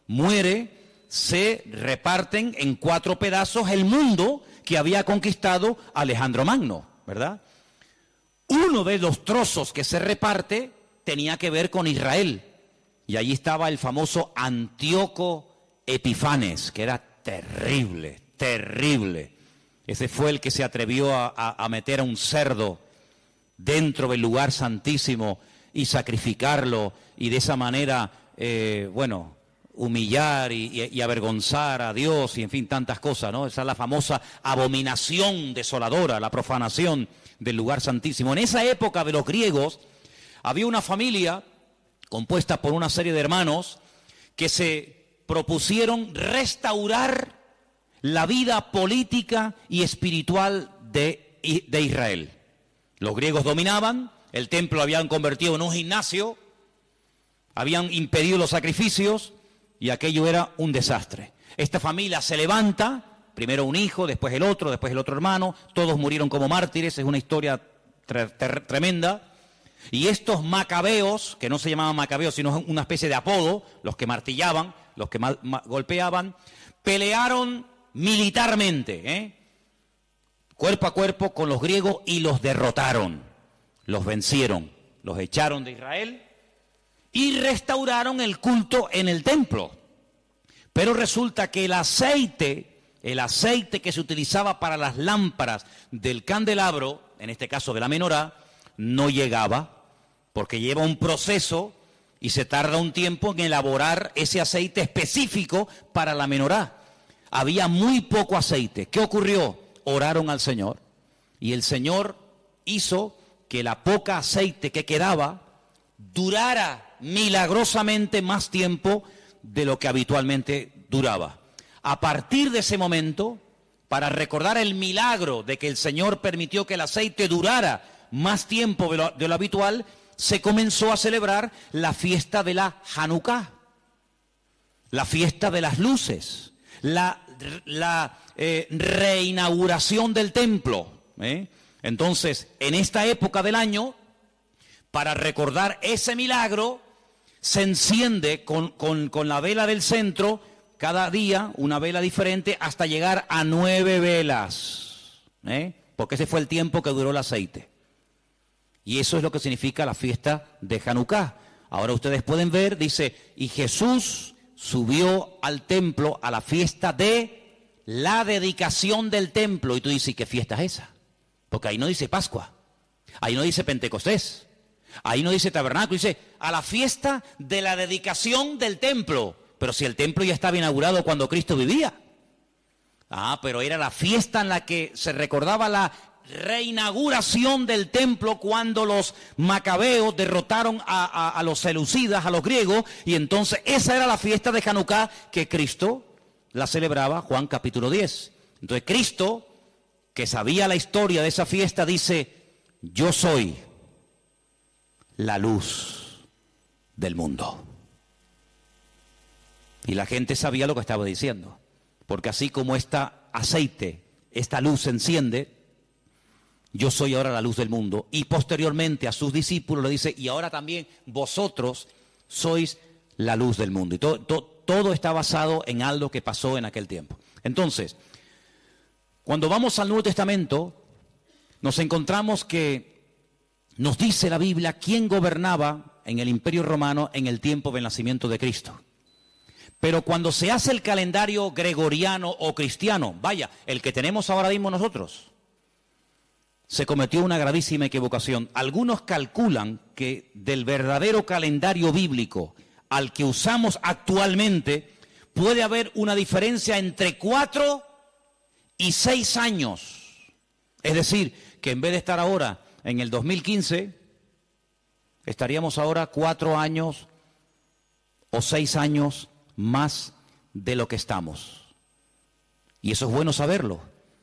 muere, se reparten en 4 pedazos el mundo que había conquistado Alejandro Magno, ¿verdad? Uno de los trozos que se reparte tenía que ver con Israel. Y allí estaba el famoso Antíoco Epifanes, que era terrible, terrible. Ese fue el que se atrevió a meter a un cerdo dentro del lugar santísimo y sacrificarlo y de esa manera, humillar y avergonzar a Dios y en fin, tantas cosas, ¿no? Esa es la famosa abominación desoladora, la profanación del lugar santísimo. En esa época de los griegos había una familia compuesta por una serie de hermanos que se propusieron restaurar la vida política y espiritual de Israel. Los griegos dominaban, el templo lo habían convertido en un gimnasio, habían impedido los sacrificios y aquello era un desastre. Esta familia se levanta, primero un hijo, después el otro hermano, todos murieron como mártires, es una historia tremenda. Y estos macabeos, que no se llamaban macabeos, sino una especie de apodo, los que martillaban, los que golpeaban, pelearon militarmente, cuerpo a cuerpo con los griegos y los derrotaron, los vencieron, los echaron de Israel y restauraron el culto en el templo. Pero resulta que el aceite que se utilizaba para las lámparas del candelabro, en este caso de la menorá, no llegaba, porque lleva un proceso y se tarda un tiempo en elaborar ese aceite específico para la menorá. Había muy poco aceite. ¿Qué ocurrió? Oraron al Señor y el Señor hizo que la poca aceite que quedaba durara milagrosamente más tiempo de lo que habitualmente duraba. A partir de ese momento, para recordar el milagro de que el Señor permitió que el aceite durara más tiempo de lo habitual, se comenzó a celebrar la fiesta de la Hanukkah, la fiesta de las luces, la reinauguración del templo. Entonces, en esta época del año, para recordar ese milagro, se enciende con la vela del centro, cada día una vela diferente, hasta llegar a 9 velas, porque ese fue el tiempo que duró el aceite. Y eso es lo que significa la fiesta de Hanukkah. Ahora ustedes pueden ver, dice, y Jesús subió al templo a la fiesta de la dedicación del templo. Y tú dices, ¿y qué fiesta es esa? Porque ahí no dice Pascua, ahí no dice Pentecostés, ahí no dice tabernáculo, dice a la fiesta de la dedicación del templo. Pero si el templo ya estaba inaugurado cuando Cristo vivía. Pero era la fiesta en la que se recordaba la reinauguración del templo cuando los macabeos derrotaron a los seleucidas, a los griegos, y entonces esa era la fiesta de Hanukkah que Cristo la celebraba, Juan capítulo 10. Entonces Cristo, que sabía la historia de esa fiesta, dice, yo soy la luz del mundo. Y la gente sabía lo que estaba diciendo, porque así como este aceite, esta luz se enciende, yo soy ahora la luz del mundo. Y posteriormente a sus discípulos le dice, y ahora también vosotros sois la luz del mundo. Y todo está basado en algo que pasó en aquel tiempo. Entonces, cuando vamos al Nuevo Testamento, nos encontramos que nos dice la Biblia quién gobernaba en el Imperio Romano en el tiempo del nacimiento de Cristo. Pero cuando se hace el calendario gregoriano o cristiano, vaya, el que tenemos ahora mismo nosotros, se cometió una gravísima equivocación. Algunos calculan que del verdadero calendario bíblico al que usamos actualmente puede haber una diferencia entre 4 y 6 años. Es decir, que en vez de estar ahora en el 2015, estaríamos ahora 4 años o 6 años más de lo que estamos. Y eso es bueno saberlo,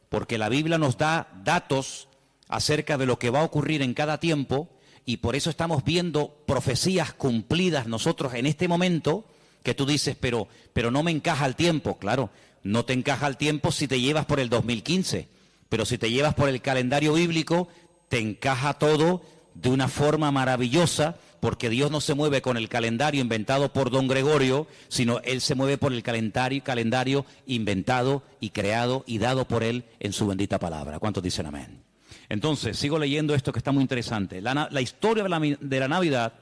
porque la Biblia nos da datos acerca de lo que va a ocurrir en cada tiempo, y por eso estamos viendo profecías cumplidas nosotros en este momento, que tú dices, pero no me encaja el tiempo. Claro, no te encaja el tiempo si te llevas por el 2015, pero si te llevas por el calendario bíblico, te encaja todo de una forma maravillosa, porque Dios no se mueve con el calendario inventado por don Gregorio, sino Él se mueve por el calendario inventado y creado y dado por Él en su bendita palabra. ¿Cuántos dicen amén? Entonces, sigo leyendo esto que está muy interesante. La historia de la Navidad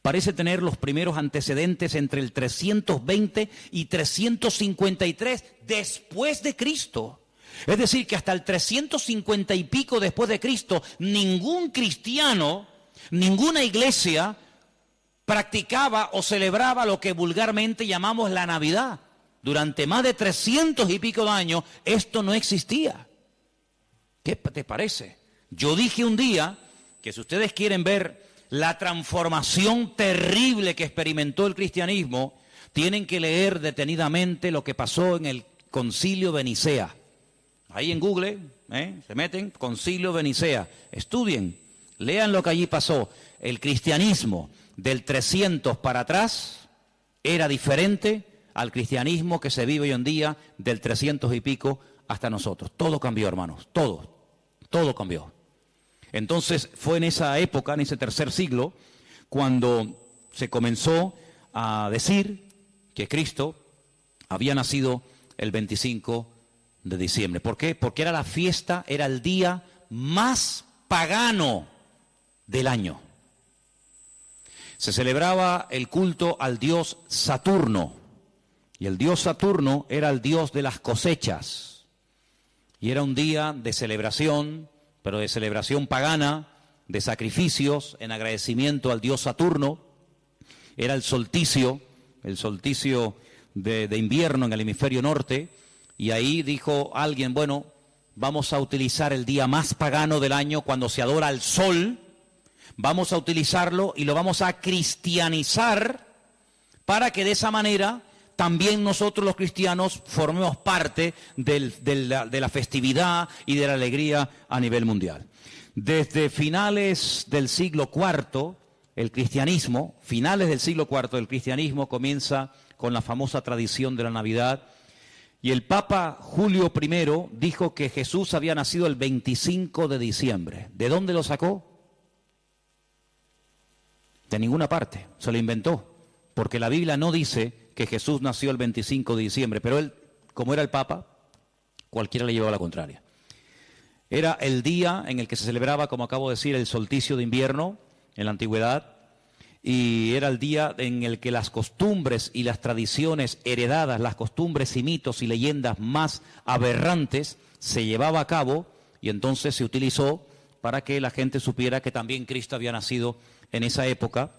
parece tener los primeros antecedentes entre el 320 y 353 después de Cristo. Es decir, que hasta el 350 y pico después de Cristo, ningún cristiano, ninguna iglesia practicaba o celebraba lo que vulgarmente llamamos la Navidad. Durante más de 300 y pico de años, esto no existía. ¿Qué te parece? Yo dije un día que si ustedes quieren ver la transformación terrible que experimentó el cristianismo, tienen que leer detenidamente lo que pasó en el Concilio de Nicea. Ahí en Google, se meten, Concilio de Nicea, estudien, lean lo que allí pasó. El cristianismo del 300 para atrás era diferente al cristianismo que se vive hoy en día del 300 y pico hasta nosotros. Todo cambió, hermanos, todo cambió. Entonces fue en esa época, en ese tercer siglo, cuando se comenzó a decir que Cristo había nacido el 25 de diciembre. ¿Por qué? Porque era la fiesta, era el día más pagano del año. Se celebraba el culto al dios Saturno, y el dios Saturno era el dios de las cosechas, y era un día de celebración, pero de celebración pagana, de sacrificios en agradecimiento al dios Saturno. Era el solsticio de invierno en el hemisferio norte, y ahí dijo alguien, bueno, vamos a utilizar el día más pagano del año cuando se adora al sol, vamos a utilizarlo y lo vamos a cristianizar para que de esa manera también nosotros los cristianos formemos parte de la festividad y de la alegría a nivel mundial. Desde finales del siglo IV, el cristianismo, finales del siglo IV, el cristianismo comienza con la famosa tradición de la Navidad, y el Papa Julio I dijo que Jesús había nacido el 25 de diciembre. ¿De dónde lo sacó? De ninguna parte, se lo inventó, porque la Biblia no dice que Jesús nació el 25 de diciembre, pero él, como era el Papa, cualquiera le llevaba la contraria. Era el día en el que se celebraba, como acabo de decir, el solsticio de invierno en la antigüedad, y era el día en el que las costumbres y las tradiciones heredadas, las costumbres y mitos y leyendas más aberrantes se llevaba a cabo, y entonces se utilizó para que la gente supiera que también Cristo había nacido en esa época,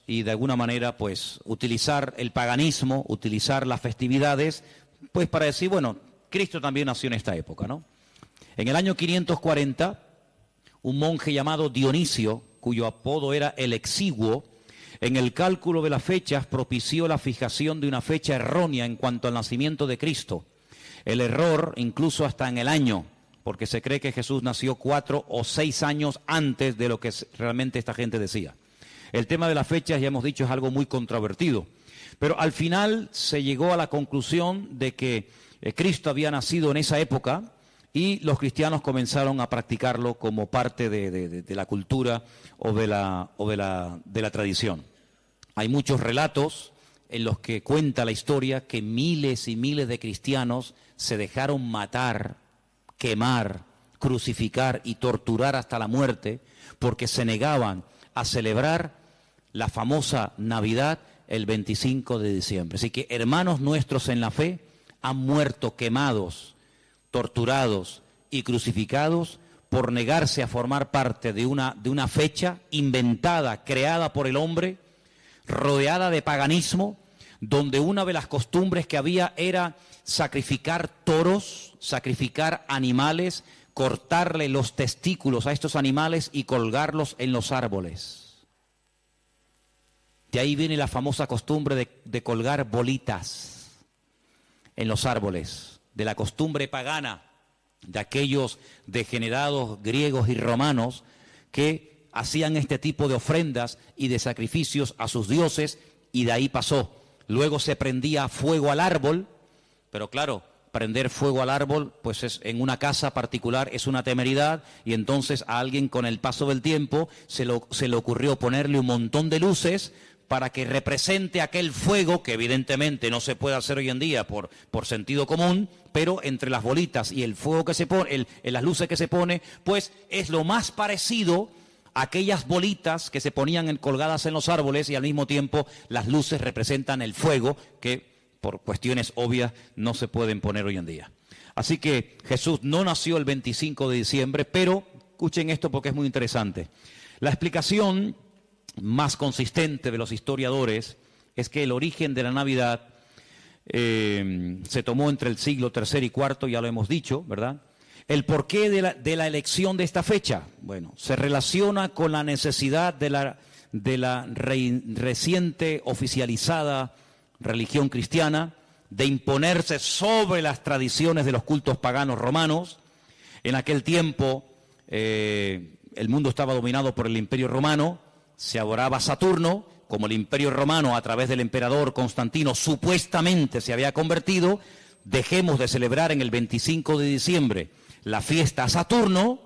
y de alguna manera pues utilizar el paganismo, utilizar las festividades, pues para decir, bueno, Cristo también nació en esta época, ¿no? En el año 540, un monje llamado Dionisio, cuyo apodo era el Exiguo, en el cálculo de las fechas propició la fijación de una fecha errónea en cuanto al nacimiento de Cristo. El error incluso hasta en el año, porque se cree que Jesús nació 4 o 6 años antes de lo que realmente esta gente decía. El tema de las fechas, ya hemos dicho, es algo muy controvertido, pero al final se llegó a la conclusión de que Cristo había nacido en esa época, y los cristianos comenzaron a practicarlo como parte de la cultura o de la tradición. Hay muchos relatos en los que cuenta la historia que miles y miles de cristianos se dejaron matar, quemar, crucificar y torturar hasta la muerte porque se negaban a celebrar la famosa Navidad el 25 de diciembre. Así que hermanos nuestros en la fe han muerto quemados, torturados y crucificados por negarse a formar parte de una fecha inventada, creada por el hombre, rodeada de paganismo, donde una de las costumbres que había era sacrificar toros, sacrificar animales, cortarle los testículos a estos animales y colgarlos en los árboles. De ahí viene la famosa costumbre de colgar bolitas en los árboles, de la costumbre pagana de aquellos degenerados griegos y romanos que hacían este tipo de ofrendas y de sacrificios a sus dioses, y de ahí pasó. Luego se prendía fuego al árbol, pero claro, prender fuego al árbol, pues es, en una casa particular es una temeridad, y entonces a alguien con el paso del tiempo se le ocurrió ponerle un montón de luces para que represente aquel fuego, que evidentemente no se puede hacer hoy en día por sentido común, pero entre las bolitas y el fuego que se pone, las luces que se pone, pues es lo más parecido a aquellas bolitas que se ponían colgadas en los árboles, y al mismo tiempo las luces representan el fuego, que por cuestiones obvias no se pueden poner hoy en día. Así que Jesús no nació el 25 de diciembre, pero escuchen esto porque es muy interesante. La explicación más consistente de los historiadores es que el origen de la Navidad se tomó entre el siglo III y IV, ya lo hemos dicho, ¿verdad? El porqué de la elección de esta fecha, bueno, se relaciona con la necesidad de la reciente oficializada religión cristiana de imponerse sobre las tradiciones de los cultos paganos romanos. En aquel tiempo el mundo estaba dominado por el Imperio Romano, se adoraba a Saturno, como el Imperio Romano a través del emperador Constantino supuestamente se había convertido. Dejemos de celebrar en el 25 de diciembre la fiesta a Saturno,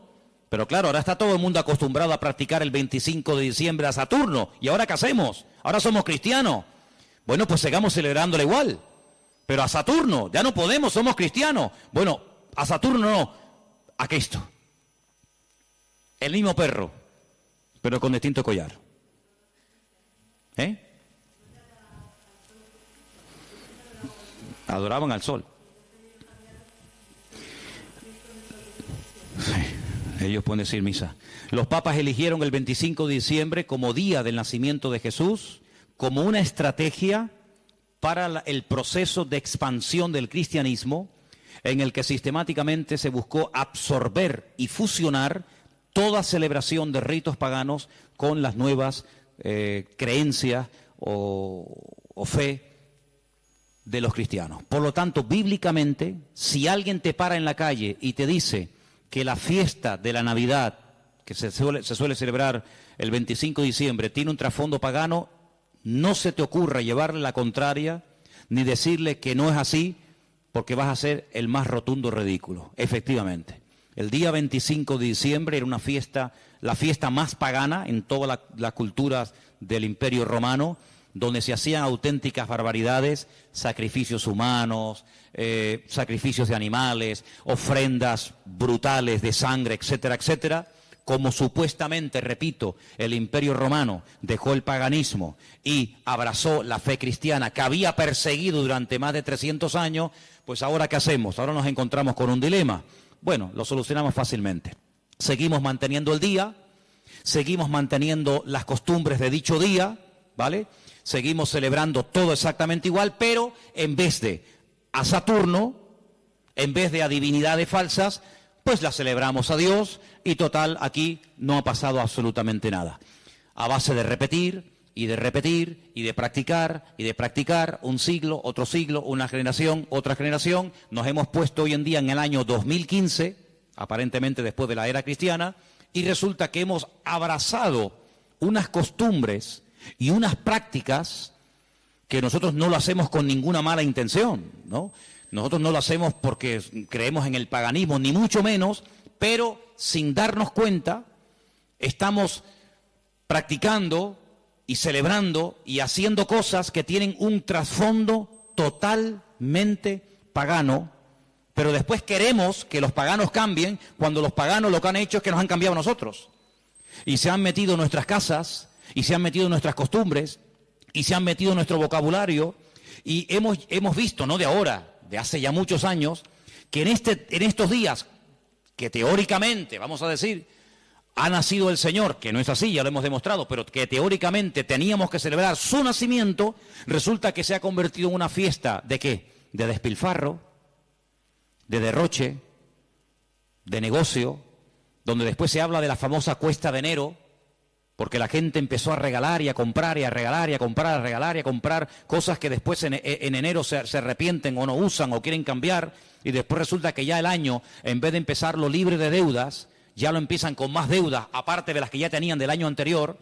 pero claro, ahora está todo el mundo acostumbrado a practicar el 25 de diciembre a Saturno, ¿y ahora qué hacemos? Ahora somos cristianos. Bueno, pues sigamos celebrándole igual, pero a Saturno ya no podemos, somos cristianos. Bueno, a Saturno no, a Cristo. El mismo perro, pero con distinto collar. Adoraban al sol. Sí, Ellos pueden decir misa. Los papas eligieron el 25 de diciembre como día del nacimiento de Jesús, como una estrategia para el proceso de expansión del cristianismo, en el que sistemáticamente se buscó absorber y fusionar toda celebración de ritos paganos con las nuevas creencias o fe de los cristianos. Por lo tanto, bíblicamente, si alguien te para en la calle y te dice que la fiesta de la Navidad, que se suele celebrar el 25 de diciembre, tiene un trasfondo pagano, no se te ocurra llevarle la contraria, ni decirle que no es así, porque vas a ser el más rotundo ridículo. Efectivamente, el día 25 de diciembre era una fiesta, la fiesta más pagana en todas las culturas del Imperio Romano, donde se hacían auténticas barbaridades, sacrificios humanos, sacrificios de animales, ofrendas brutales de sangre, etcétera, etcétera. Como supuestamente, repito, el Imperio Romano dejó el paganismo y abrazó la fe cristiana que había perseguido durante más de 300 años, pues ahora ¿qué hacemos? Ahora nos encontramos con un dilema. Bueno, lo solucionamos fácilmente. Seguimos manteniendo el día, seguimos manteniendo las costumbres de dicho día, ¿vale? Seguimos celebrando todo exactamente igual, pero en vez de a Saturno, en vez de a divinidades falsas, pues la celebramos a Dios y total, aquí no ha pasado absolutamente nada. A base de repetir y de repetir y de practicar, un siglo, una generación, otra generación, nos hemos puesto hoy en día en el año 2015, aparentemente después de la era cristiana, y resulta que hemos abrazado unas costumbres y unas prácticas que nosotros no lo hacemos con ninguna mala intención, ¿no? Nosotros no lo hacemos porque creemos en el paganismo, ni mucho menos, pero sin darnos cuenta, estamos practicando y celebrando y haciendo cosas que tienen un trasfondo totalmente pagano, pero después queremos que los paganos cambien cuando los paganos lo que han hecho es que nos han cambiado a nosotros. Y se han metido en nuestras casas, y se han metido en nuestras costumbres, y se han metido en nuestro vocabulario, y hemos visto, no de ahora, de hace ya muchos años, que en estos días, que teóricamente, vamos a decir, ha nacido el Señor, que no es así, ya lo hemos demostrado, pero que teóricamente teníamos que celebrar su nacimiento, resulta que se ha convertido en una fiesta, ¿de qué? De despilfarro, de derroche, de negocio, donde después se habla de la famosa cuesta de enero, porque la gente empezó a regalar y a comprar y a regalar y a comprar, a regalar y a comprar cosas que después en enero se arrepienten o no usan o quieren cambiar, y después resulta que ya el año, en vez de empezarlo libre de deudas, ya lo empiezan con más deudas, aparte de las que ya tenían del año anterior.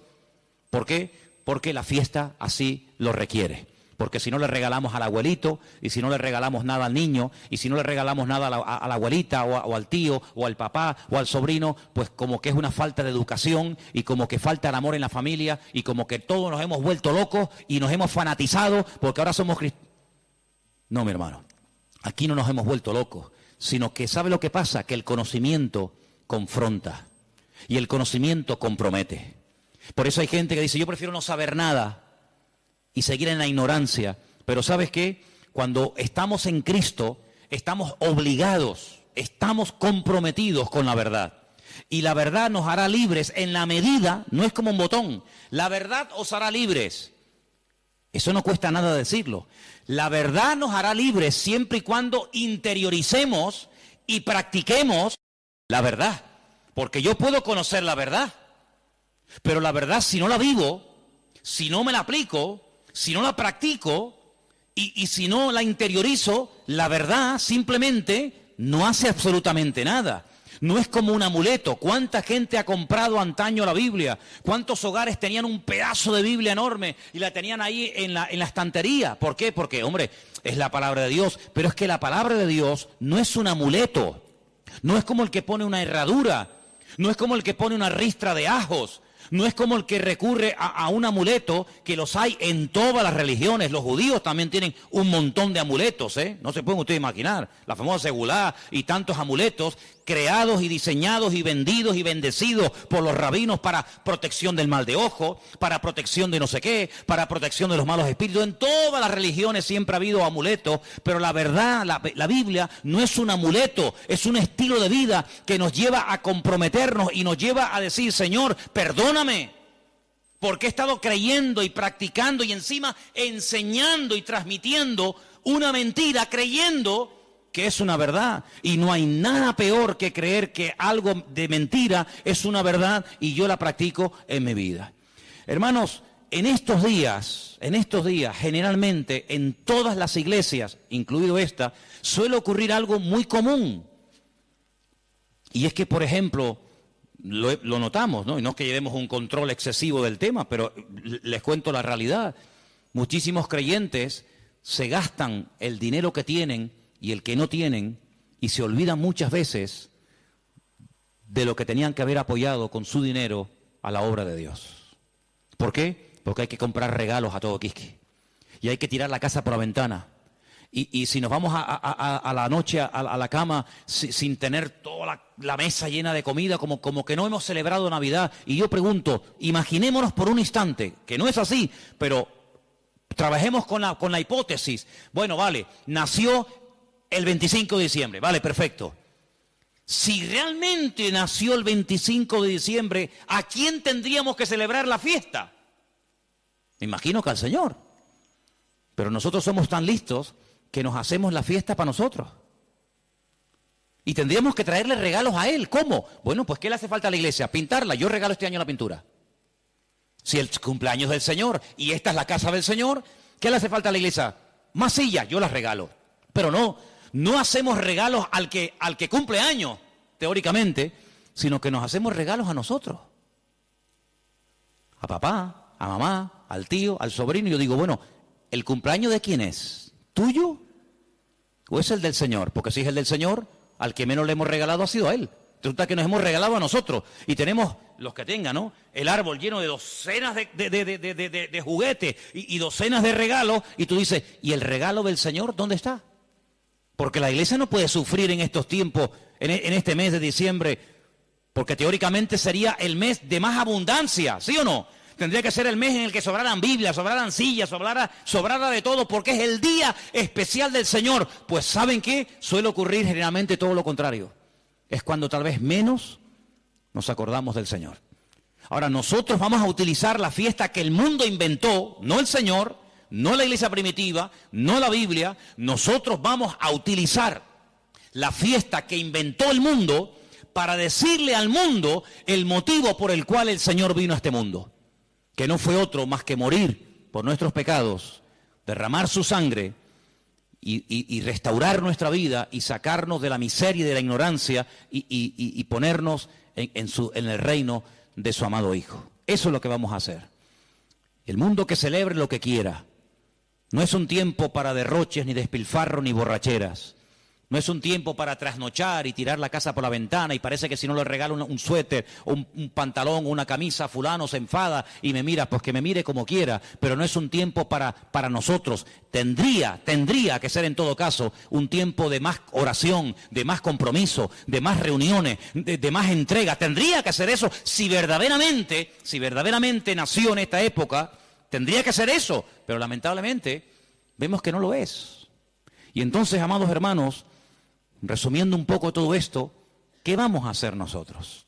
¿Por qué? Porque la fiesta así lo requiere. Porque si no le regalamos al abuelito, y si no le regalamos nada al niño, y si no le regalamos nada a la abuelita, o al tío, o al papá, o al sobrino, pues como que es una falta de educación, y como que falta el amor en la familia, y como que todos nos hemos vuelto locos, y nos hemos fanatizado, porque ahora somos cristianos. No, mi hermano, aquí no nos hemos vuelto locos, sino que ¿sabe lo que pasa? Que el conocimiento confronta, y el conocimiento compromete. Por eso hay gente que dice, yo prefiero no saber nada, y seguir en la ignorancia. Pero ¿sabes qué? Cuando estamos en Cristo, estamos obligados, estamos comprometidos con la verdad. Y la verdad nos hará libres en la medida, no es como un botón, la verdad os hará libres. Eso no cuesta nada decirlo. La verdad nos hará libres siempre y cuando interioricemos y practiquemos la verdad. Porque yo puedo conocer la verdad, pero la verdad si no la vivo, si no me la aplico, si no la practico y si no la interiorizo, la verdad simplemente no hace absolutamente nada. No es como un amuleto. ¿Cuánta gente ha comprado antaño la Biblia? ¿Cuántos hogares tenían un pedazo de Biblia enorme y la tenían ahí en la estantería? ¿Por qué? Porque, hombre, es la palabra de Dios. Pero es que la palabra de Dios no es un amuleto. No es como el que pone una herradura. No es como el que pone una ristra de ajos. No es como el que recurre a un amuleto, que los hay en todas las religiones. Los judíos también tienen un montón de amuletos, ¿eh? No se pueden ustedes imaginar. La famosa segulá y tantos amuletos creados y diseñados y vendidos y bendecidos por los rabinos para protección del mal de ojo, para protección de no sé qué, para protección de los malos espíritus. En todas las religiones siempre ha habido amuletos, pero la verdad, la Biblia no es un amuleto, es un estilo de vida que nos lleva a comprometernos y nos lleva a decir: Señor, perdóname, porque he estado creyendo y practicando y encima enseñando y transmitiendo una mentira, creyendo que es una verdad. Y no hay nada peor que creer que algo de mentira es una verdad y yo la practico en mi vida. Hermanos, en estos días, generalmente en todas las iglesias, incluido esta, suele ocurrir algo muy común. Y es que, por ejemplo, lo notamos, ¿no? Y no es que llevemos un control excesivo del tema, pero les cuento la realidad. Muchísimos creyentes se gastan el dinero que tienen y el que no tienen, y se olvidan muchas veces de lo que tenían que haber apoyado con su dinero a la obra de Dios. ¿Por qué? Porque hay que comprar regalos a todo quisque, y hay que tirar la casa por la ventana. Y si nos vamos a la noche a la cama sin tener toda la mesa llena de comida, como que no hemos celebrado Navidad. Y yo pregunto, imaginémonos por un instante, que no es así, pero trabajemos con la hipótesis. Bueno, vale, nació el 25 de diciembre, vale, perfecto. Si realmente nació el 25 de diciembre, ¿a quién tendríamos que celebrar la fiesta? Me imagino que al Señor. Pero nosotros somos tan listos que nos hacemos la fiesta para nosotros. Y tendríamos que traerle regalos a Él. ¿Cómo? Bueno, pues ¿qué le hace falta a la iglesia? Pintarla. Yo regalo este año la pintura. Si el cumpleaños del Señor y esta es la casa del Señor, ¿qué le hace falta a la iglesia? Más sillas, yo las regalo. Pero no hacemos regalos al que cumple años, teóricamente, sino que nos hacemos regalos a nosotros. A papá, a mamá, al tío, al sobrino. Y yo digo, bueno, ¿el cumpleaños de quién es? ¿Tuyo? ¿O es el del Señor? Porque si es el del Señor, al que menos le hemos regalado ha sido a Él. Resulta que nos hemos regalado a nosotros. Y tenemos, los que tengan, ¿no?, el árbol lleno de docenas de juguetes y docenas de regalos. Y tú dices, ¿y el regalo del Señor dónde está? Porque la iglesia no puede sufrir en estos tiempos, en este mes de diciembre, porque teóricamente sería el mes de más abundancia, ¿sí o no? Tendría que ser el mes en el que sobraran Biblias, sobraran sillas, sobrara de todo, porque es el día especial del Señor. Pues ¿saben qué? Suele ocurrir generalmente todo lo contrario. Es cuando tal vez menos nos acordamos del Señor. Ahora, nosotros vamos a utilizar la fiesta que el mundo inventó, no el Señor, no la iglesia primitiva, no la Biblia. Nosotros vamos a utilizar la fiesta que inventó el mundo para decirle al mundo el motivo por el cual el Señor vino a este mundo. Que no fue otro más que morir por nuestros pecados, derramar su sangre y restaurar nuestra vida y sacarnos de la miseria y de la ignorancia y ponernos en el reino de su amado Hijo. Eso es lo que vamos a hacer. El mundo que celebre lo que quiera. No es un tiempo para derroches, ni despilfarro, ni borracheras. No es un tiempo para trasnochar y tirar la casa por la ventana y parece que si no le regalo un suéter, o un pantalón o una camisa, fulano se enfada y me mira, pues que me mire como quiera. Pero no es un tiempo para nosotros. Tendría que ser en todo caso un tiempo de más oración, de más compromiso, de más reuniones, de más entrega. Tendría que ser eso. Si verdaderamente nació en esta época, tendría que ser eso. Pero lamentablemente vemos que no lo es. Y entonces, amados hermanos, resumiendo un poco todo esto, ¿qué vamos a hacer nosotros?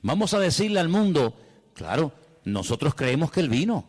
Vamos a decirle al mundo, claro, nosotros creemos que Él vino.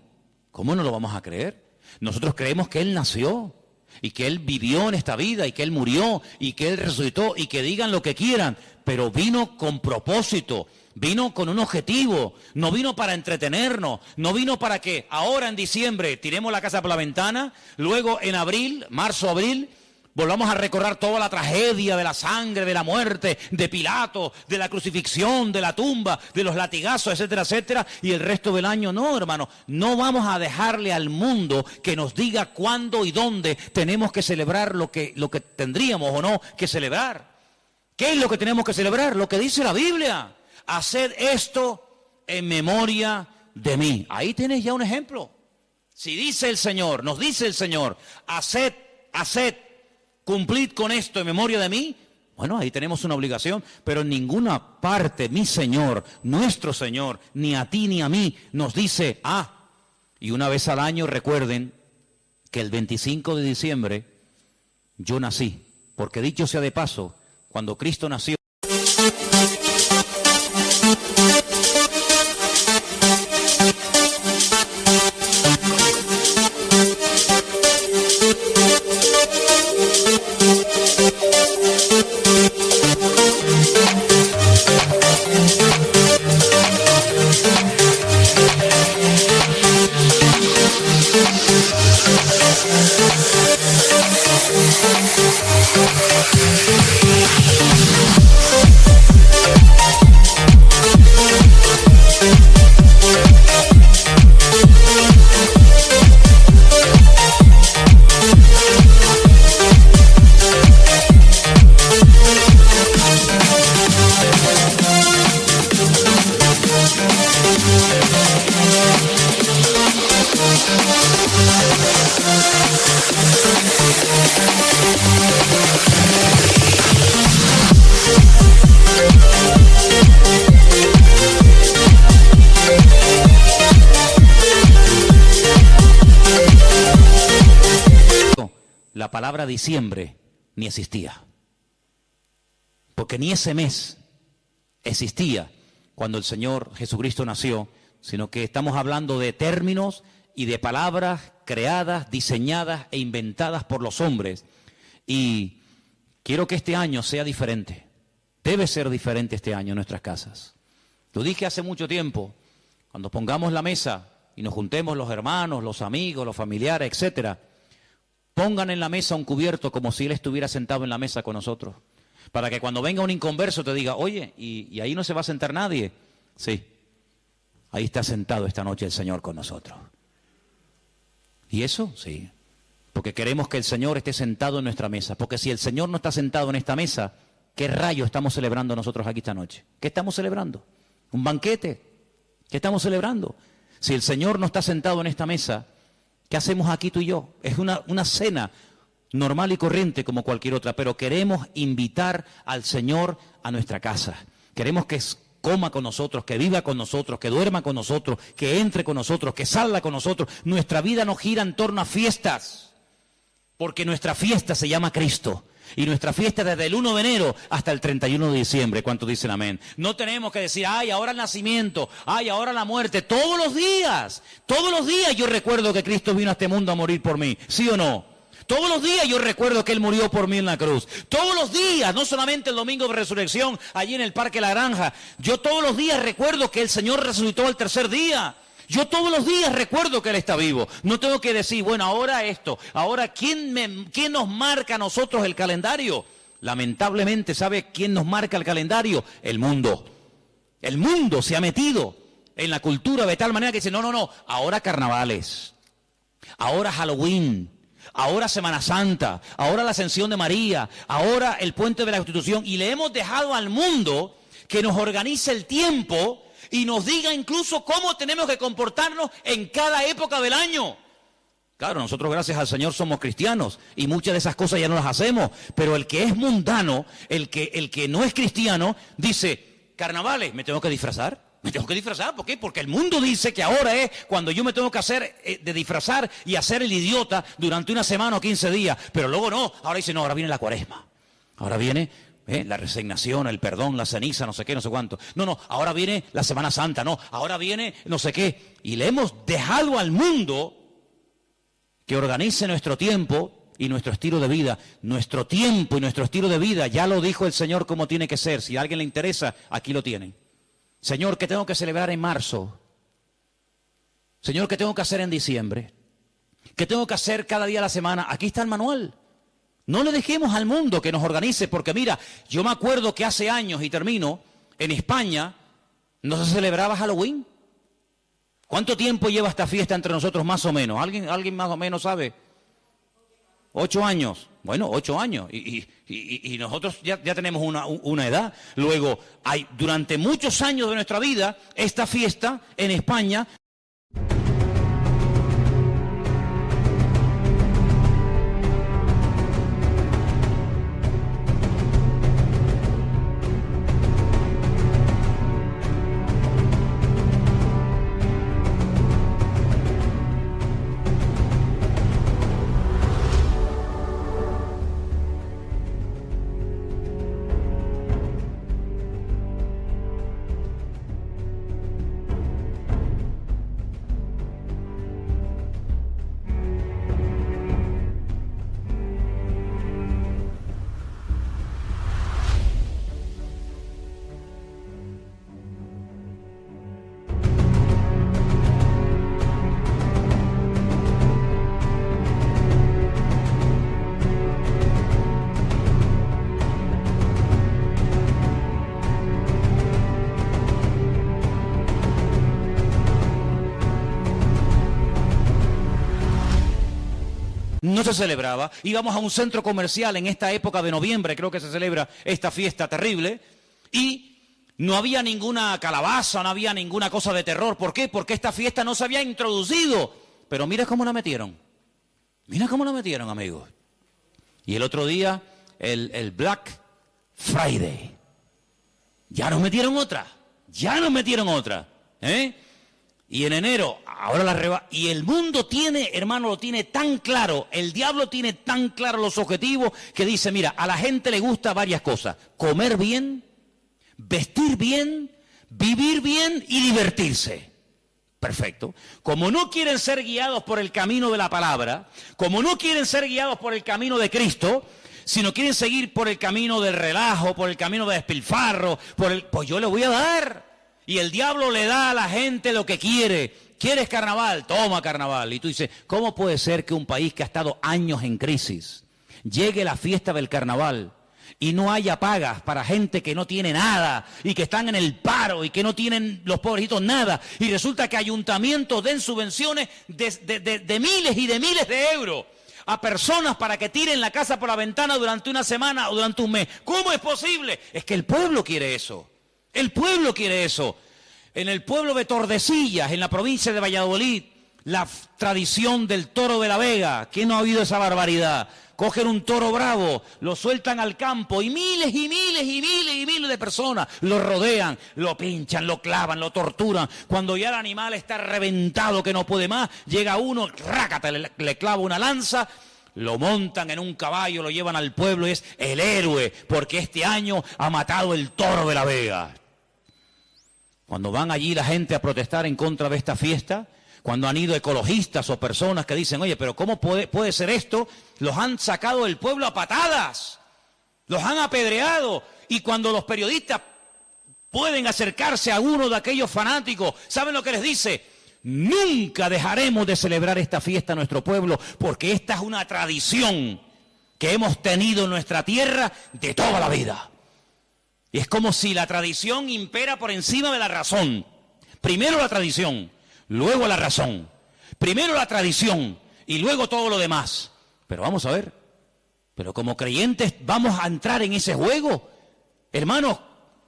¿Cómo no lo vamos a creer? Nosotros creemos que Él nació y que Él vivió en esta vida y que Él murió y que Él resucitó y que digan lo que quieran, pero vino con propósito, vino con un objetivo, no vino para entretenernos, no vino para que ahora en diciembre tiremos la casa por la ventana, luego en abril, marzo, abril, volvamos a recordar toda la tragedia de la sangre, de la muerte, de Pilato, de la crucifixión, de la tumba, de los latigazos, etcétera, etcétera, y el resto del año. No, hermano, no vamos a dejarle al mundo que nos diga cuándo y dónde tenemos que celebrar lo que tendríamos o no que celebrar. ¿Qué es lo que tenemos que celebrar? Lo que dice la Biblia. Haced esto en memoria de mí. Ahí tienes ya un ejemplo. Si dice el Señor, nos dice el Señor, haced, cumplid con esto en memoria de mí, Bueno, ahí tenemos una obligación, pero en ninguna parte mi Señor, nuestro Señor, ni a ti ni a mí, nos dice, y una vez al año recuerden que el 25 de diciembre yo nací, porque dicho sea de paso, cuando Cristo nació, la palabra diciembre ni existía. Porque ni ese mes existía cuando el Señor Jesucristo nació, sino que estamos hablando de términos y de palabras creadas, diseñadas e inventadas por los hombres. Y quiero que este año sea diferente. Debe ser diferente este año en nuestras casas. Lo dije hace mucho tiempo, cuando pongamos la mesa y nos juntemos los hermanos, los amigos, los familiares, etcétera, pongan en la mesa un cubierto como si Él estuviera sentado en la mesa con nosotros. Para que cuando venga un inconverso te diga, oye, ¿y ahí no se va a sentar nadie? Sí, ahí está sentado esta noche el Señor con nosotros. ¿Y eso? Sí, porque queremos que el Señor esté sentado en nuestra mesa. Porque si el Señor no está sentado en esta mesa, ¿qué rayo estamos celebrando nosotros aquí esta noche? ¿Qué estamos celebrando? ¿Un banquete? ¿Qué estamos celebrando? Si el Señor no está sentado en esta mesa, ¿qué hacemos aquí tú y yo? Es una cena normal y corriente como cualquier otra, pero queremos invitar al Señor a nuestra casa. Queremos que coma con nosotros, que viva con nosotros, que duerma con nosotros, que entre con nosotros, que salga con nosotros. Nuestra vida no gira en torno a fiestas, porque nuestra fiesta se llama Cristo. Y nuestra fiesta desde el 1 de enero hasta el 31 de diciembre. ¿Cuántos dicen amén? No tenemos que decir, ay, ahora el nacimiento, ay, ahora la muerte. Todos los días yo recuerdo que Cristo vino a este mundo a morir por mí. ¿Sí o no? Todos los días yo recuerdo que Él murió por mí en la cruz. Todos los días, no solamente el domingo de resurrección, allí en el Parque La Granja. Yo todos los días recuerdo que el Señor resucitó al tercer día. Yo todos los días recuerdo que Él está vivo. No tengo que decir, bueno, ahora esto. Ahora, ¿quién nos marca a nosotros el calendario? Lamentablemente, ¿sabe quién nos marca el calendario? El mundo. El mundo se ha metido en la cultura de tal manera que dice, no, ahora carnavales, ahora Halloween, ahora Semana Santa, ahora la Ascensión de María, ahora el Puente de la Constitución. Y le hemos dejado al mundo que nos organice el tiempo y nos diga incluso cómo tenemos que comportarnos en cada época del año. Claro, nosotros gracias al Señor somos cristianos y muchas de esas cosas ya no las hacemos, pero el que es mundano, el que no es cristiano, dice, carnavales, ¿me tengo que disfrazar? ¿Me tengo que disfrazar? ¿Por qué? Porque el mundo dice que ahora es cuando yo me tengo que hacer de disfrazar y hacer el idiota durante una semana o 15 días, pero luego no, ahora dice, no, ahora viene la cuaresma, ahora viene la resignación, el perdón, la ceniza, no sé qué, no sé cuánto. No, ahora viene la Semana Santa, no, ahora viene no sé qué. Y le hemos dejado al mundo que organice nuestro tiempo y nuestro estilo de vida. Nuestro tiempo y nuestro estilo de vida, ya lo dijo el Señor cómo tiene que ser. Si a alguien le interesa, aquí lo tienen. Señor, ¿qué tengo que celebrar en marzo? Señor, ¿qué tengo que hacer en diciembre? ¿Qué tengo que hacer cada día de la semana? Aquí está el manual. No le dejemos al mundo que nos organice, porque mira, yo me acuerdo que hace años, y termino, en España no se celebraba Halloween. ¿Cuánto tiempo lleva esta fiesta entre nosotros más o menos? ¿Alguien más o menos sabe? 8 años. Bueno, 8 años. Y nosotros ya tenemos una edad. Luego, durante muchos años de nuestra vida, esta fiesta en España no se celebraba. Íbamos a un centro comercial en esta época de noviembre, creo que se celebra esta fiesta terrible, y no había ninguna calabaza, no había ninguna cosa de terror. ¿Por qué? Porque esta fiesta no se había introducido. Pero mira cómo la metieron. Mira cómo la metieron, amigos. Y el otro día, el Black Friday. Ya nos metieron otra. Ya nos metieron otra. Y en enero, ahora y el mundo tiene, hermano, lo tiene tan claro, el diablo tiene tan claro los objetivos que dice, mira, a la gente le gusta varias cosas. Comer bien, vestir bien, vivir bien y divertirse. Perfecto. Como no quieren ser guiados por el camino de la palabra, como no quieren ser guiados por el camino de Cristo, sino quieren seguir por el camino del relajo, por el camino de despilfarro, pues yo le voy a dar. Y el diablo le da a la gente lo que quiere. ¿Quieres carnaval? Toma carnaval. Y tú dices, ¿cómo puede ser que un país que ha estado años en crisis llegue la fiesta del carnaval y no haya pagas para gente que no tiene nada y que están en el paro y que no tienen los pobrecitos nada? Y resulta que ayuntamientos den subvenciones de miles y de miles de euros a personas para que tiren la casa por la ventana durante una semana o durante un mes. ¿Cómo es posible? Es que el pueblo quiere eso. El pueblo quiere eso. En el pueblo de Tordesillas, en la provincia de Valladolid, la tradición del toro de la Vega. ¿Quién no ha oído esa barbaridad? Cogen un toro bravo, lo sueltan al campo y miles y miles y miles y miles de personas lo rodean, lo pinchan, lo clavan, lo torturan. Cuando ya el animal está reventado que no puede más, llega uno, rácata, le clava una lanza, lo montan en un caballo, lo llevan al pueblo y es el héroe, porque este año ha matado el toro de la Vega. Cuando van allí la gente a protestar en contra de esta fiesta, cuando han ido ecologistas o personas que dicen, oye, pero ¿cómo puede ser esto? Los han sacado del pueblo a patadas, los han apedreado. Y cuando los periodistas pueden acercarse a uno de aquellos fanáticos, ¿saben lo que les dice? Nunca dejaremos de celebrar esta fiesta en nuestro pueblo, porque esta es una tradición que hemos tenido en nuestra tierra de toda la vida. Y es como si la tradición impera por encima de la razón. Primero la tradición, luego la razón. Primero la tradición y luego todo lo demás. Pero vamos a ver, pero como creyentes vamos a entrar en ese juego. Hermanos,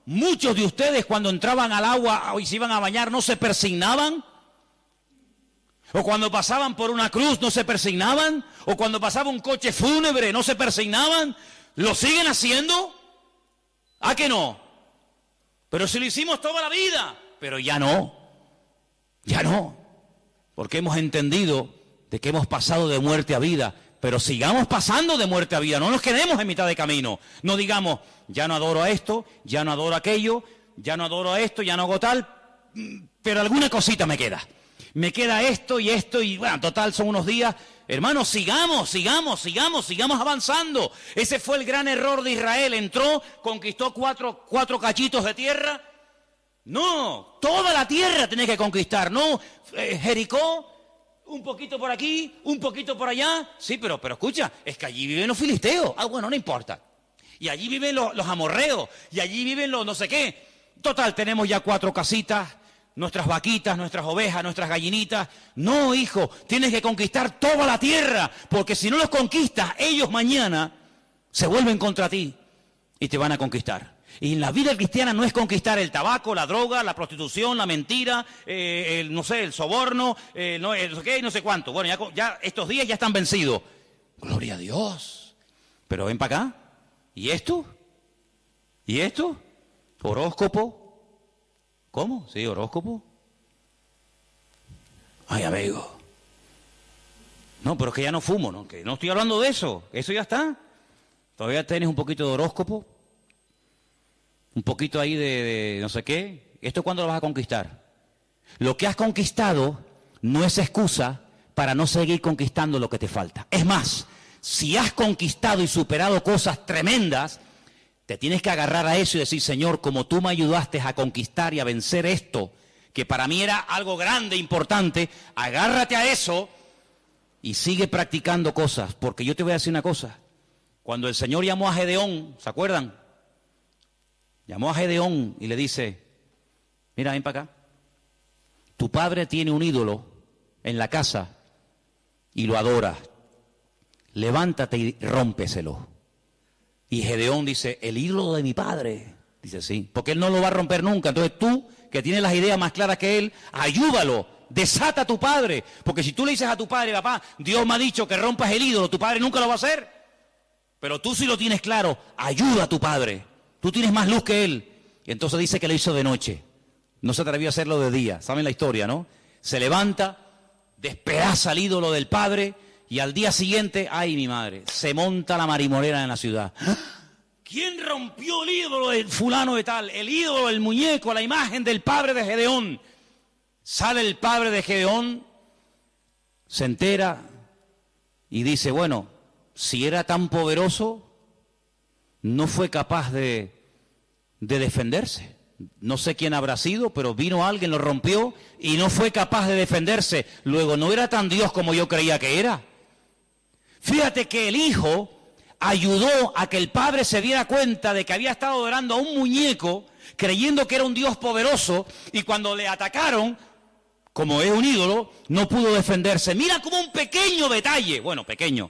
muchos de ustedes cuando entraban al agua y se iban a bañar no se persignaban. O cuando pasaban por una cruz no se persignaban. O cuando pasaba un coche fúnebre no se persignaban. ¿Lo siguen haciendo? ¿A que no? Pero si lo hicimos toda la vida. Pero ya no. Ya no. Porque hemos entendido de que hemos pasado de muerte a vida. Pero sigamos pasando de muerte a vida. No nos quedemos en mitad de camino. No digamos, ya no adoro a esto, ya no adoro a aquello, ya no adoro a esto, ya no hago tal. Pero alguna cosita me queda. Me queda esto y bueno, total son unos días. Hermanos, sigamos avanzando. Ese fue el gran error de Israel. Entró, conquistó cuatro cachitos de tierra. No, toda la tierra tenés que conquistar. No, Jericó, un poquito por aquí, un poquito por allá. Sí, pero escucha, es que allí viven los filisteos. Ah, bueno, no importa. Y allí viven los amorreos. Y allí viven los no sé qué. Total, tenemos ya 4 casitas. Nuestras vaquitas, nuestras ovejas, nuestras gallinitas. No, hijo, tienes que conquistar toda la tierra, porque si no los conquistas, ellos mañana se vuelven contra ti y te van a conquistar. Y en la vida cristiana no es conquistar el tabaco, la droga, la prostitución, la mentira, el soborno, no sé cuánto. Bueno, ya estos días ya están vencidos. Gloria a Dios. Pero ven para acá. ¿Y esto? ¿Y esto? Horóscopo. ¿Cómo? ¿Sí, horóscopo? Ay, amigo. No, pero es que ya no fumo, ¿no? Que no estoy hablando de eso. Eso ya está. Todavía tienes un poquito de horóscopo. Un poquito ahí de no sé qué. ¿Esto cuándo lo vas a conquistar? Lo que has conquistado no es excusa para no seguir conquistando lo que te falta. Es más, si has conquistado y superado cosas tremendas, te tienes que agarrar a eso y decir, Señor, como tú me ayudaste a conquistar y a vencer esto, que para mí era algo grande, importante, agárrate a eso y sigue practicando cosas. Porque yo te voy a decir una cosa. Cuando el Señor llamó a Gedeón, ¿se acuerdan? Llamó a Gedeón y le dice, mira, ven para acá. Tu padre tiene un ídolo en la casa y lo adora. levántate y rómpeselo. Y Gedeón dice, el ídolo de mi padre. Dice, sí, porque él no lo va a romper nunca. Entonces tú, que tienes las ideas más claras que él, ayúdalo, desata a tu padre. Porque si tú le dices a tu padre, papá, Dios me ha dicho que rompas el ídolo, tu padre nunca lo va a hacer. Pero tú sí lo tienes claro, ayuda a tu padre. Tú tienes más luz que él. Y entonces dice que lo hizo de noche. No se atrevió a hacerlo de día. ¿Saben la historia, no? Se levanta, despedaza el ídolo del padre y al día siguiente, ay mi madre, se monta la marimorena en la ciudad. ¿Quién rompió el ídolo del fulano de tal? El ídolo, el muñeco, la imagen del padre de Gedeón. Sale el padre de Gedeón, se entera y dice, bueno, si era tan poderoso, no fue capaz de defenderse. No sé quién habrá sido, pero vino alguien, lo rompió y no fue capaz de defenderse. Luego, no era tan Dios como yo creía que era. Fíjate que el hijo ayudó a que el padre se diera cuenta de que había estado adorando a un muñeco, creyendo que era un Dios poderoso, y cuando le atacaron, como es un ídolo, no pudo defenderse. Mira como un pequeño detalle, bueno, pequeño,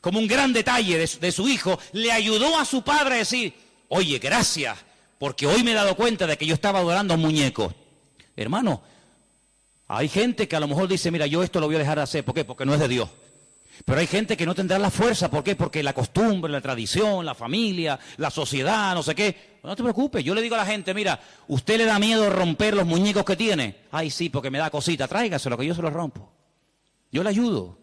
como un gran detalle de su hijo, le ayudó a su padre a decir, oye, gracias, porque hoy me he dado cuenta de que yo estaba adorando a un muñeco. Hermano, hay gente que a lo mejor dice, mira, yo esto lo voy a dejar de hacer. ¿Por qué? Porque no es de Dios. Pero hay gente que no tendrá la fuerza. ¿Por qué? Porque la costumbre, la tradición, la familia, la sociedad, no sé qué. No te preocupes, yo le digo a la gente, mira, ¿usted le da miedo romper los muñecos que tiene? Ay, sí, porque me da cosita, tráigaselo que yo se los rompo. Yo le ayudo.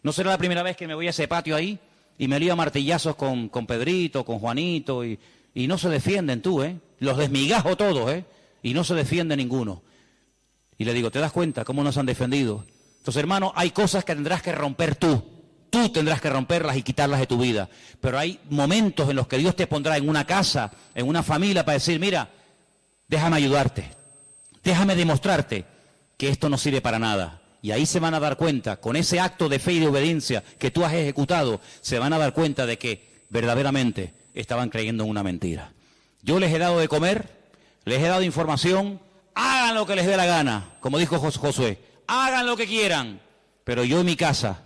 No será la primera vez que me voy a ese patio ahí y me lío a martillazos con Pedrito, con Juanito y no se defienden tú, ¿eh? Los desmigajo todos, ¿eh? Y no se defiende ninguno. Y le digo, ¿te das cuenta cómo nos han defendido? Entonces, hermano, hay cosas que tendrás que romper tú. Tú tendrás que romperlas y quitarlas de tu vida. Pero hay momentos en los que Dios te pondrá en una casa, en una familia, para decir, mira, déjame ayudarte. Déjame demostrarte que esto no sirve para nada. Y ahí se van a dar cuenta, con ese acto de fe y de obediencia que tú has ejecutado, se van a dar cuenta de que verdaderamente estaban creyendo en una mentira. Yo les he dado de comer, les he dado información, hagan lo que les dé la gana, como dijo Josué. Hagan lo que quieran, pero yo en mi casa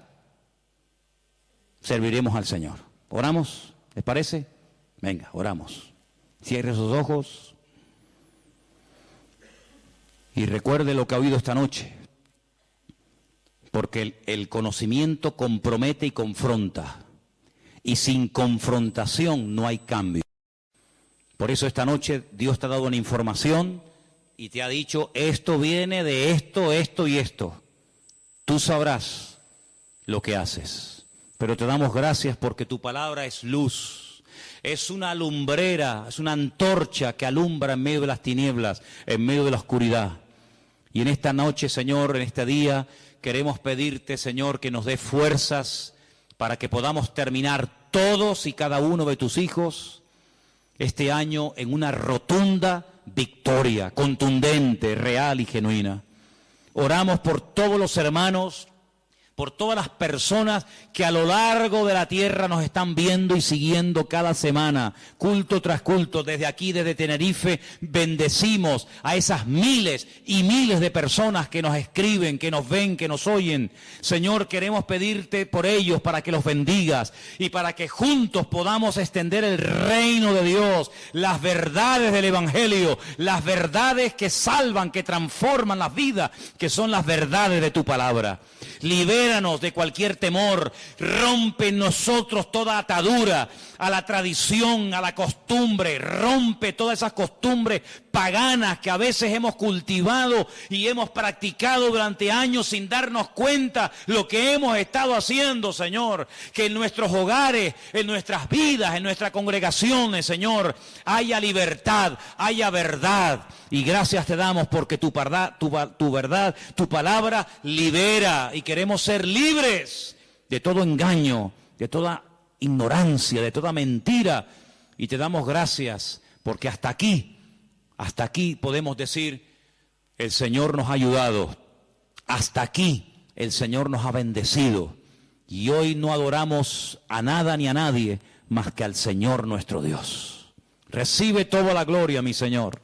serviremos al Señor. ¿Oramos? ¿Les parece? Venga, oramos. Cierre sus ojos y recuerde lo que ha oído esta noche, porque el conocimiento compromete y confronta, y sin confrontación no hay cambio. Por eso esta noche Dios te ha dado una información y te ha dicho, esto viene de esto, esto y esto. Tú sabrás lo que haces. Pero te damos gracias porque tu palabra es luz. Es una lumbrera, es una antorcha que alumbra en medio de las tinieblas, en medio de la oscuridad. Y en esta noche, Señor, en este día, queremos pedirte, Señor, que nos dé fuerzas para que podamos terminar todos y cada uno de tus hijos este año en una rotunda victoria, contundente, real y genuina. Oramos por todos los hermanos, por todas las personas que a lo largo de la tierra nos están viendo y siguiendo cada semana, culto tras culto. Desde aquí, desde Tenerife, bendecimos a esas miles y miles de personas que nos escriben, que nos ven, que nos oyen. Señor, queremos pedirte por ellos para que los bendigas y para que juntos podamos extender el reino de Dios, las verdades del Evangelio, las verdades que salvan, que transforman las vidas, que son las verdades de tu palabra. Libéranos de cualquier temor, rompe en nosotros toda atadura a la tradición, a la costumbre, rompe todas esas costumbres paganas que a veces hemos cultivado y hemos practicado durante años sin darnos cuenta lo que hemos estado haciendo, Señor. Que en nuestros hogares, en nuestras vidas, en nuestras congregaciones, Señor, haya libertad, haya verdad. Y gracias te damos porque tu verdad, tu palabra libera, y queremos ser libres de todo engaño, de toda ignorancia, de toda mentira. Y te damos gracias porque hasta aquí podemos decir, el Señor nos ha ayudado. Hasta aquí el Señor nos ha bendecido. Y hoy no adoramos a nada ni a nadie más que al Señor nuestro Dios. Recibe toda la gloria, mi Señor.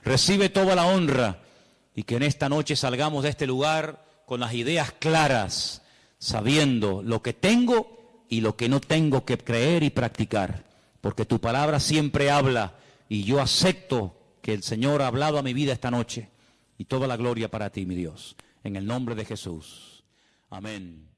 Recibe toda la honra, y que en esta noche salgamos de este lugar con las ideas claras, sabiendo lo que tengo y lo que no tengo que creer y practicar, porque tu palabra siempre habla y yo acepto que el Señor ha hablado a mi vida esta noche, y toda la gloria para ti, mi Dios, en el nombre de Jesús. Amén.